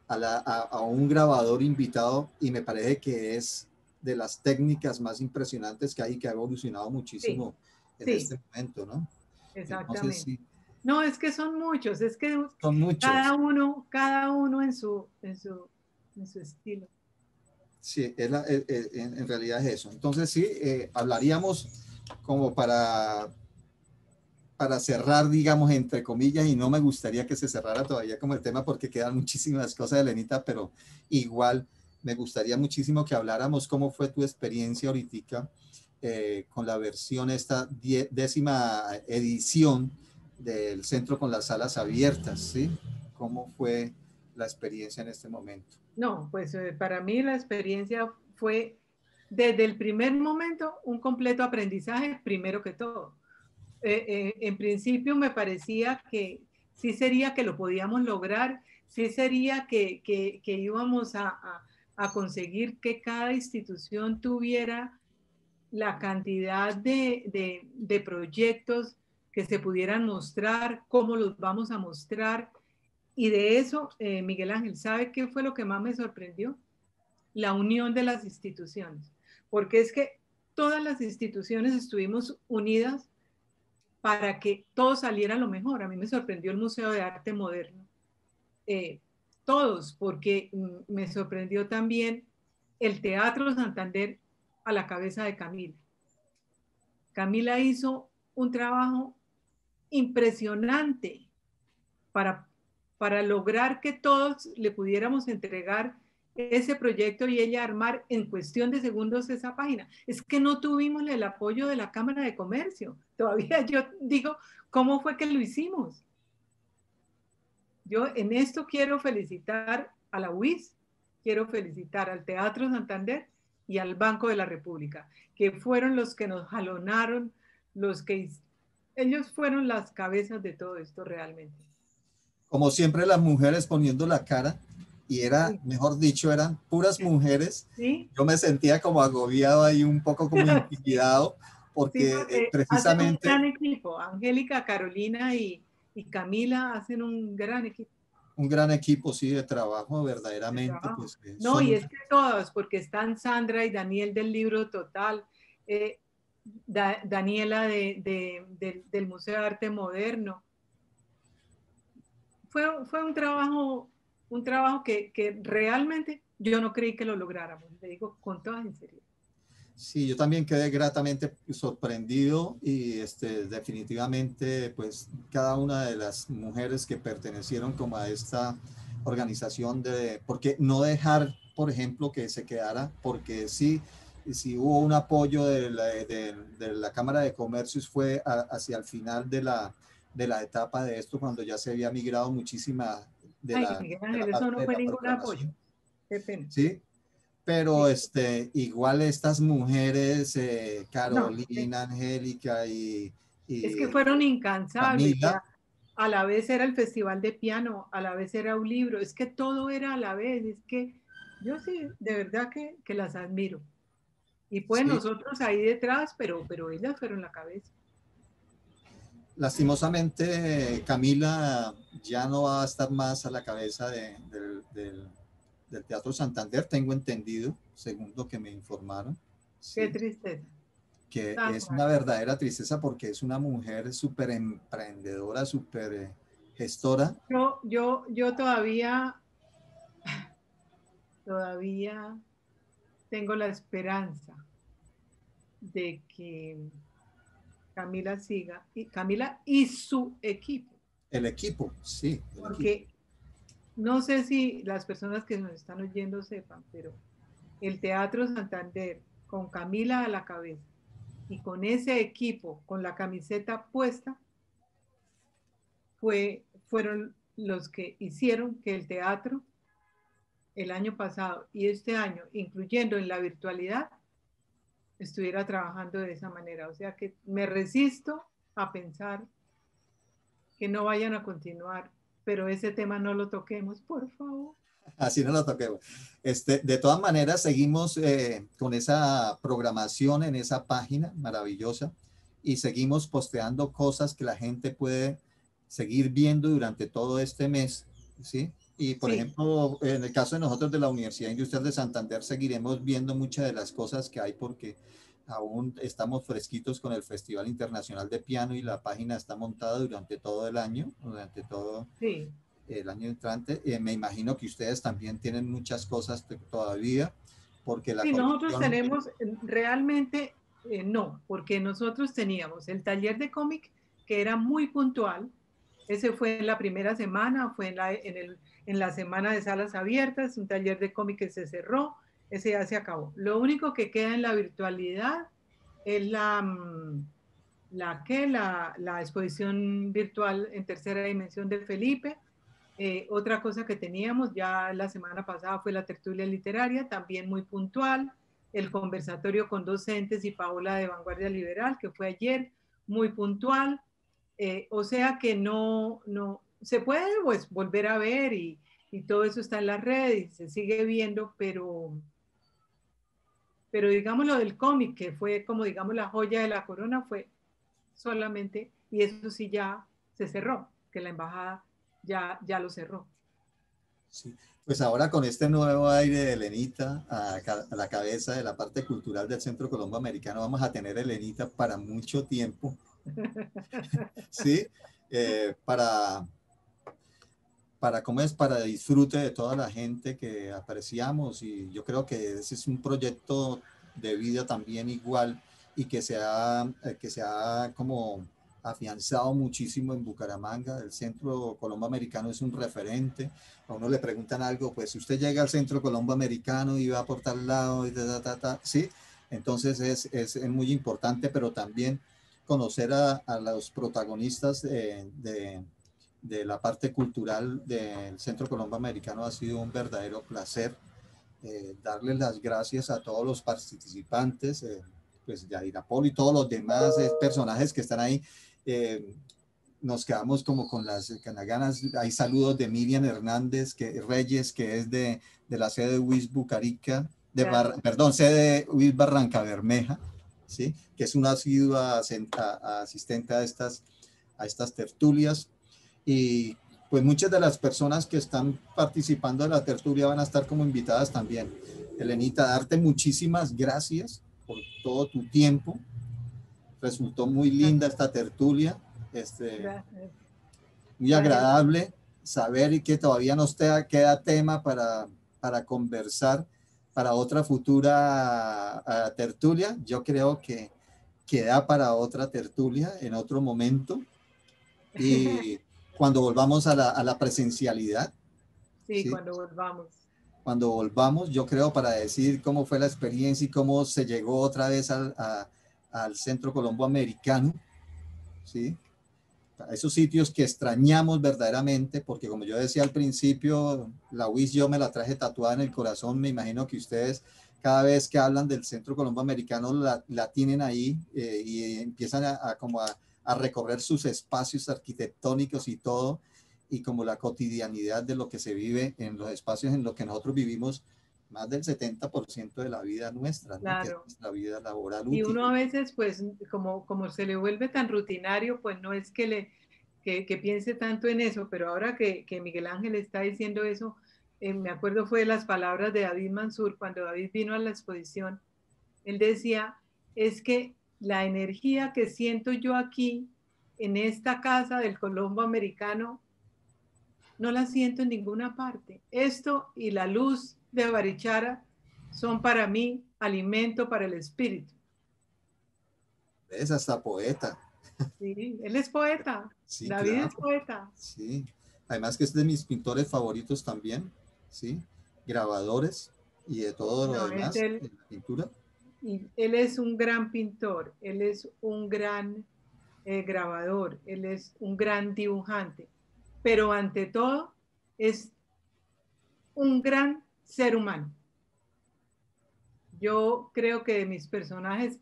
a un grabador invitado, y me parece que es de las técnicas más impresionantes que hay, que ha evolucionado muchísimo en este momento, ¿no? Exactamente. Entonces, sí. No, es que son muchos, es que son muchos. Cada uno en su estilo. Sí, en realidad es eso. Entonces, sí, hablaríamos como para cerrar, digamos, entre comillas, y no me gustaría que se cerrara todavía como el tema porque quedan muchísimas cosas, Elenita, pero igual me gustaría muchísimo que habláramos cómo fue tu experiencia ahorita con la versión, esta 10ª edición del Centro con las Salas Abiertas, ¿sí? ¿Cómo fue la experiencia en este momento? No, pues para mí la experiencia fue desde el primer momento un completo aprendizaje, primero que todo. En principio me parecía que sí sería que lo podíamos lograr, sí sería que íbamos a conseguir que cada institución tuviera la cantidad de proyectos que se pudieran mostrar, cómo los vamos a mostrar. Y de eso, Miguel Ángel, ¿sabe qué fue lo que más me sorprendió? La unión de las instituciones. Porque es que todas las instituciones estuvimos unidas para que todo saliera lo mejor. A mí me sorprendió el Museo de Arte Moderno. Todos, porque me sorprendió también el Teatro Santander a la cabeza de Camila. Camila hizo un trabajo impresionante para lograr que todos le pudiéramos entregar ese proyecto y ella armar en cuestión de segundos esa página. Es que no tuvimos el apoyo de la Cámara de Comercio. Todavía yo digo, ¿cómo fue que lo hicimos? Yo en esto quiero felicitar a la UIS, quiero felicitar al Teatro Santander y al Banco de la República, que fueron los que nos jalonaron, ellos fueron las cabezas de todo esto realmente. Como siempre, las mujeres poniendo la cara, y era, Sí. mejor dicho, eran puras mujeres. ¿Sí? Yo me sentía como agobiado ahí, un poco como intimidado, Sí, porque porque hacen un precisamente gran equipo. Angélica, Carolina y Camila hacen un gran equipo. un gran equipo, sí, de trabajo, De verdaderamente, trabajo. pues No, son y es que todos, porque están Sandra y Daniel del libro Total, Daniela del Museo de Arte Moderno. Fue un trabajo que realmente yo no creí que lo lográramos, le digo con toda sinceridad. Sí, yo también quedé gratamente sorprendido y definitivamente pues cada una de las mujeres que pertenecieron como a esta organización porque no dejar, por ejemplo, que se quedara, porque sí hubo un apoyo de la Cámara de Comercios fue hacia el final de la etapa de esto, cuando ya se había migrado muchísima Ay, Miguel de la Ángel, eso parte no de fue la ningún apoyo. programación, Qué pena. ¿sí? Pero Sí. igual estas mujeres, No, Carolina, Angélica es que y fueron incansables. Camila, Ya a la vez era el festival de piano, a la vez era un libro, es que todo era a la vez. Es que yo sí, de verdad que las admiro. Y pues sí, nosotros ahí detrás, pero ellas fueron la cabeza. lastimosamente Camila ya no va a estar más a la cabeza del Teatro Santander, tengo entendido, según lo que me informaron, Qué sí, tristeza. que Tan es una mal. verdadera tristeza porque es una mujer súper emprendedora, súper gestora. Yo todavía tengo la esperanza de que Camila siga, y Camila y su equipo, El equipo, sí, el equipo. porque no sé si las personas que nos están oyendo sepan, pero el Teatro Santander, con Camila a la cabeza y con ese equipo, con la camiseta puesta, fueron los que hicieron que el teatro el año pasado y este año, incluyendo en la virtualidad, estuviera trabajando de esa manera. O sea que me resisto a pensar que no vayan a continuar, pero ese tema no lo toquemos, por favor. Así no lo toquemos. De todas maneras, seguimos con esa programación en esa página maravillosa y seguimos posteando cosas que la gente puede seguir viendo durante todo este mes, ¿sí? Y por Sí, ejemplo, en el caso de nosotros de la Universidad Industrial de Santander, seguiremos viendo muchas de las cosas que hay porque aún estamos fresquitos con el Festival Internacional de Piano y la página está montada durante todo el año, durante todo sí. el año entrante. Me imagino que ustedes también tienen muchas cosas todavía, porque la Sí, nosotros colección, tenemos realmente no, porque nosotros teníamos el taller de cómic que era muy puntual. Ese fue en la primera semana, fue en la semana de salas abiertas, un taller de cómic que se cerró, ese ya se acabó. Lo único que queda en la virtualidad es la exposición virtual en tercera dimensión de Felipe. Otra cosa que teníamos ya la semana pasada fue la tertulia literaria, también muy puntual, el conversatorio con docentes y Paola de Vanguardia Liberal, que fue ayer, muy puntual. O sea que no se puede pues volver a ver y todo eso está en las redes y se sigue viendo, pero digamos lo del cómic, que fue como digamos la joya de la corona, fue solamente, y eso sí ya se cerró, que la embajada ya lo cerró. sí. Pues ahora con este nuevo aire de Elenita a la cabeza de la parte cultural del Centro Colombo Americano, vamos a tener a Elenita para mucho tiempo, ¿sí? Para cómo es, para disfrute de toda la gente que apreciamos, y yo creo que ese es un proyecto de vida también igual y que se ha como afianzado muchísimo en Bucaramanga. El Centro Colombo Americano es un referente. A uno le preguntan algo, pues si usted llega al Centro Colombo Americano y va por tal lado y sí, entonces es muy importante, pero también conocer a los protagonistas de la parte cultural del Centro Colombo Americano. Ha sido un verdadero placer darles las gracias a todos los participantes, pues Yadira Polo y todos los demás personajes que están ahí. Nos quedamos como con las ganas. Hay saludos de Miriam Hernández Reyes, que es de la sede de UIS Bucarica, sede de UIS Barranca Bermeja, ¿sí? Que es una asidua asistente a estas tertulias. Y pues muchas de las personas que están participando de la tertulia van a estar como invitadas también. Elenita, darte muchísimas gracias por todo tu tiempo. Resultó muy linda esta tertulia. Muy agradable saber y que todavía nos queda tema para conversar para otra futura tertulia. Yo creo que queda para otra tertulia en otro momento y cuando volvamos a la presencialidad. Sí, cuando volvamos. Cuando volvamos, yo creo, para decir cómo fue la experiencia y cómo se llegó otra vez al Centro Colombo Americano, ¿sí? Esos sitios que extrañamos verdaderamente, porque como yo decía al principio, la UIS yo me la traje tatuada en el corazón. Me imagino que ustedes cada vez que hablan del Centro Colombo Americano la tienen ahí y empiezan a recorrer sus espacios arquitectónicos y todo, y como la cotidianidad de lo que se vive en los espacios en los que nosotros vivimos más del 70% de la vida nuestra, ¿no? Claro. Que es la vida laboral Y útil. uno a veces, pues, como se le vuelve tan rutinario, pues no es que piense tanto en eso, pero ahora que Miguel Ángel está diciendo eso, me acuerdo fue de las palabras de David Mansur, cuando David vino a la exposición. Él decía, es que la energía que siento yo aquí, en esta casa del Colombo Americano, no la siento en ninguna parte. Esto y la luz de Barichara son para mí alimento para el espíritu. Es hasta poeta. Sí, él es poeta. Sí, David claro. es poeta. Sí, además que es de mis pintores favoritos también, ¿sí? Grabadores y de todo lo demás en la pintura. Y él es un gran pintor, él es un gran grabador, él es un gran dibujante, pero ante todo es un gran ser humano. Yo creo que de mis personajes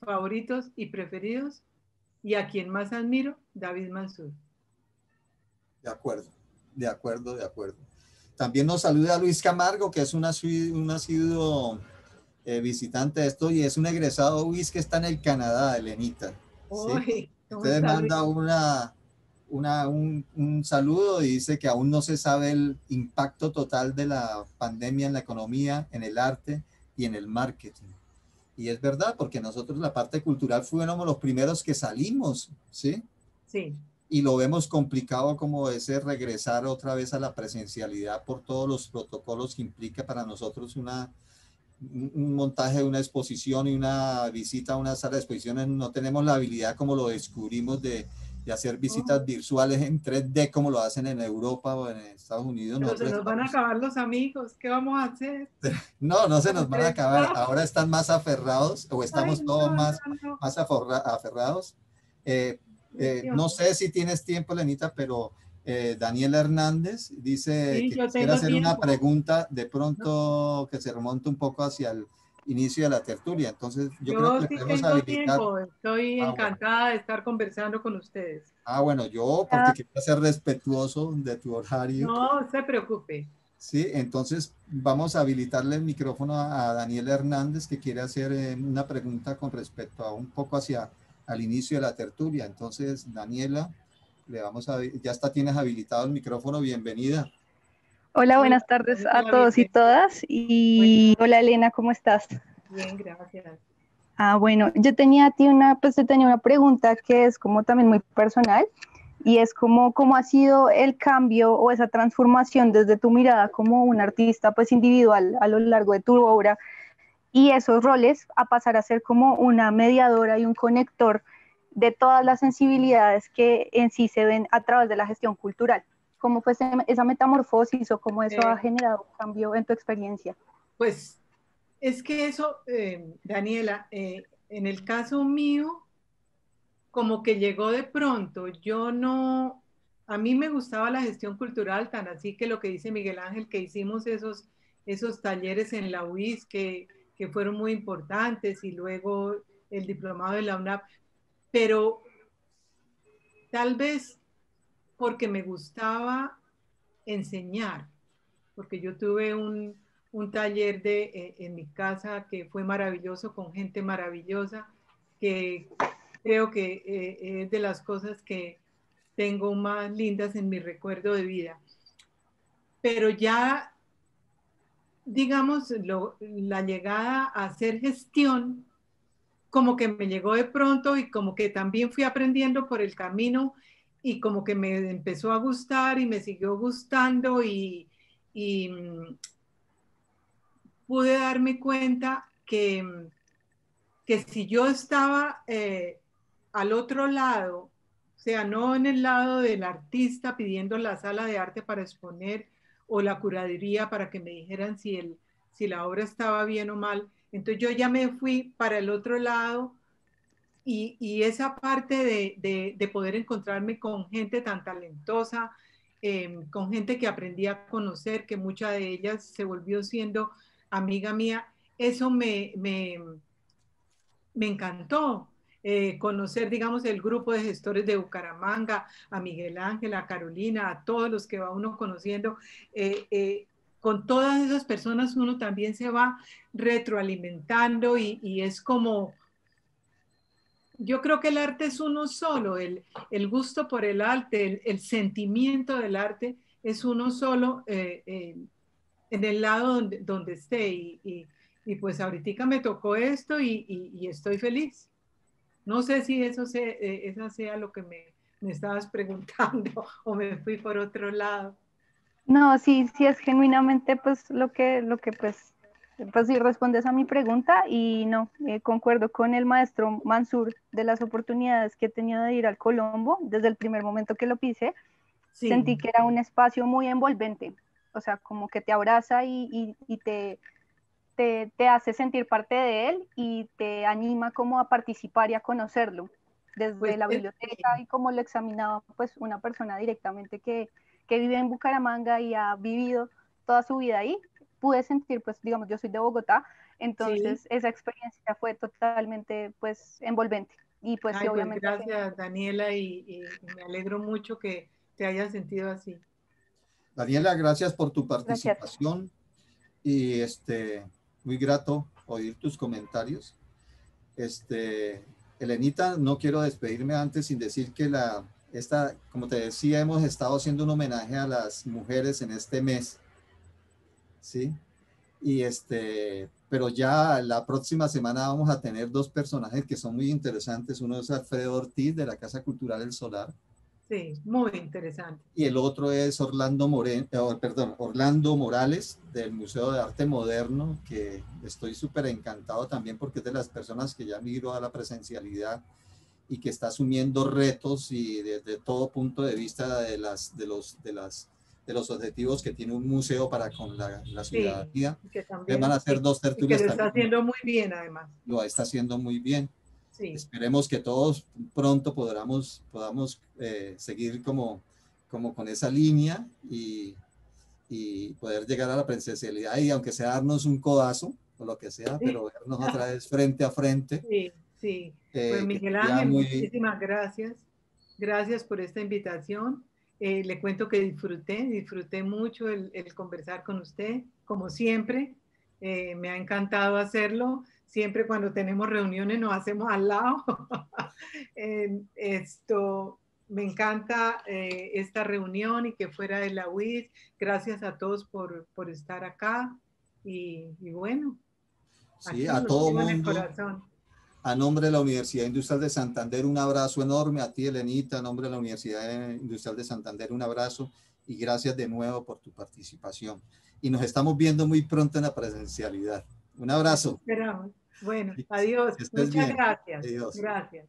favoritos y preferidos y a quien más admiro, David Mansur. De acuerdo, de acuerdo, de acuerdo. También nos saluda Luis Camargo, que es un asiduo visitante de esto y es un egresado UIS que está en el Canadá, Elenita. ¿Sí? Usted manda un saludo y dice que aún no se sabe el impacto total de la pandemia en la economía, en el arte y en el marketing. Y es verdad, porque nosotros la parte cultural fuimos los primeros que salimos, ¿sí? Sí. Y lo vemos complicado como ese regresar otra vez a la presencialidad por todos los protocolos que implica para nosotros un montaje de una exposición y una visita a una sala de exposiciones. No tenemos la habilidad como lo descubrimos de hacer visitas virtuales en 3D como lo hacen en Europa o en Estados Unidos. Pero se nos van a acabar los amigos, ¿qué vamos a hacer? No se nos van a acabar. Ahora están más aferrados o estamos todos más aferrados. No sé si tienes tiempo, Lenita, pero Daniela Hernández dice que quisiera hacer una pregunta de pronto que se remonte un poco hacia el inicio de la tertulia. Entonces, yo creo que le podemos habilitar. Estoy encantada de estar conversando con ustedes. Bueno, yo porque quiero ser respetuoso de tu horario. No se preocupe. Sí, entonces vamos a habilitarle el micrófono a Daniela Hernández, que quiere hacer una pregunta con respecto a un poco hacia al inicio de la tertulia. Entonces, Daniela, ya tienes habilitado el micrófono, bienvenida. Hola, buenas tardes a todos y todas. Y hola, Elena, ¿cómo estás? Bien, gracias. Bueno, yo tenía una pregunta que es como también muy personal, y es cómo ha sido el cambio o esa transformación desde tu mirada como un artista pues individual a lo largo de tu obra, y esos roles a pasar a ser como una mediadora y un conector de todas las sensibilidades que en sí se ven a través de la gestión cultural. ¿Cómo fue esa metamorfosis o cómo eso ha generado un cambio en tu experiencia? Pues es que eso, Daniela, en el caso mío, como que llegó de pronto. Yo no a mí me gustaba la gestión cultural, tan así que lo que dice Miguel Ángel, que hicimos esos talleres en la UIS que fueron muy importantes y luego el diplomado de la UNAP, pero tal vez porque me gustaba enseñar, porque yo tuve un taller en mi casa que fue maravilloso, con gente maravillosa, que creo que es de las cosas que tengo más lindas en mi recuerdo de vida. Pero ya, digamos, la llegada a hacer gestión, como que me llegó de pronto y como que también fui aprendiendo por el camino y como que me empezó a gustar y me siguió gustando y pude darme cuenta que si yo estaba al otro lado, o sea, no en el lado del artista pidiendo la sala de arte para exponer o la curaduría para que me dijeran si la obra estaba bien o mal, entonces yo ya me fui para el otro lado y esa parte de poder encontrarme con gente tan talentosa, con gente que aprendí a conocer, que mucha de ellas se volvió siendo amiga mía, eso me encantó. Conocer, digamos, el grupo de gestores de Bucaramanga, a Miguel Ángel, a Carolina, a todos los que va uno conociendo. Con todas esas personas uno también se va retroalimentando y es como, yo creo que el arte es uno solo, el gusto por el arte, el sentimiento del arte es uno solo en el lado donde esté y pues ahorita me tocó esto y estoy feliz. No sé si eso sea lo que me estabas preguntando o me fui por otro lado. No, sí, sí es genuinamente pues lo que pues sí respondes a mi pregunta y no, concuerdo con el maestro Mansur de las oportunidades que he tenido de ir al Colombo. Desde el primer momento que lo pisé, Sí, sentí que era un espacio muy envolvente, o sea, como que te abraza y te hace sentir parte de él y te anima como a participar y a conocerlo desde pues la biblioteca y como lo examinaba pues una persona directamente que vive en Bucaramanga y ha vivido toda su vida ahí, pude sentir pues digamos yo soy de Bogotá, sí. entonces esa experiencia fue totalmente pues envolvente y pues sí Ay, pues obviamente gracias Daniela y me alegro mucho que te hayas sentido así. Daniela, gracias por tu gracias. participación y muy grato oír tus comentarios. Elenita, no quiero despedirme antes sin decir que como te decía, hemos estado haciendo un homenaje a las mujeres en este mes, ¿sí? Y pero ya la próxima semana vamos a tener dos personajes que son muy interesantes. Uno es Alfredo Ortiz de la Casa Cultural El Solar Sí, muy interesante. y el otro es Orlando Morales del Museo de Arte Moderno, que estoy súper encantado también porque es de las personas que ya migró a la presencialidad y que está asumiendo retos y desde todo punto de vista de los objetivos que tiene un museo para con la Sí, ciudadanía. y que Van también, a hacer dos y que tertulias lo está también, haciendo muy bien además. lo está haciendo muy bien. Sí. Esperemos que todos pronto podamos seguir como con esa línea y poder llegar a la presencialidad y aunque sea darnos un codazo o lo que sea, pero vernos otra vez frente a frente, Sí, sí. Pues que Miguel sería Ángel, muy... muchísimas gracias. Gracias por esta invitación. Le cuento que disfruté mucho el conversar con usted, como siempre. Me ha encantado hacerlo. Siempre cuando tenemos reuniones nos hacemos al lado. Me encanta esta reunión y que fuera de la UIS. Gracias a todos por estar acá. Y bueno, Sí, aquí a los todo llevo en el mundo, corazón. a nombre de la Universidad Industrial de Santander, un abrazo enorme a ti, Elenita, a nombre de la Universidad Industrial de Santander, un abrazo y gracias de nuevo por tu participación. Y nos estamos viendo muy pronto en la presencialidad. Un Aquí abrazo. esperamos. Bueno, Que adiós. estés Muchas bien. gracias. Adiós. Gracias.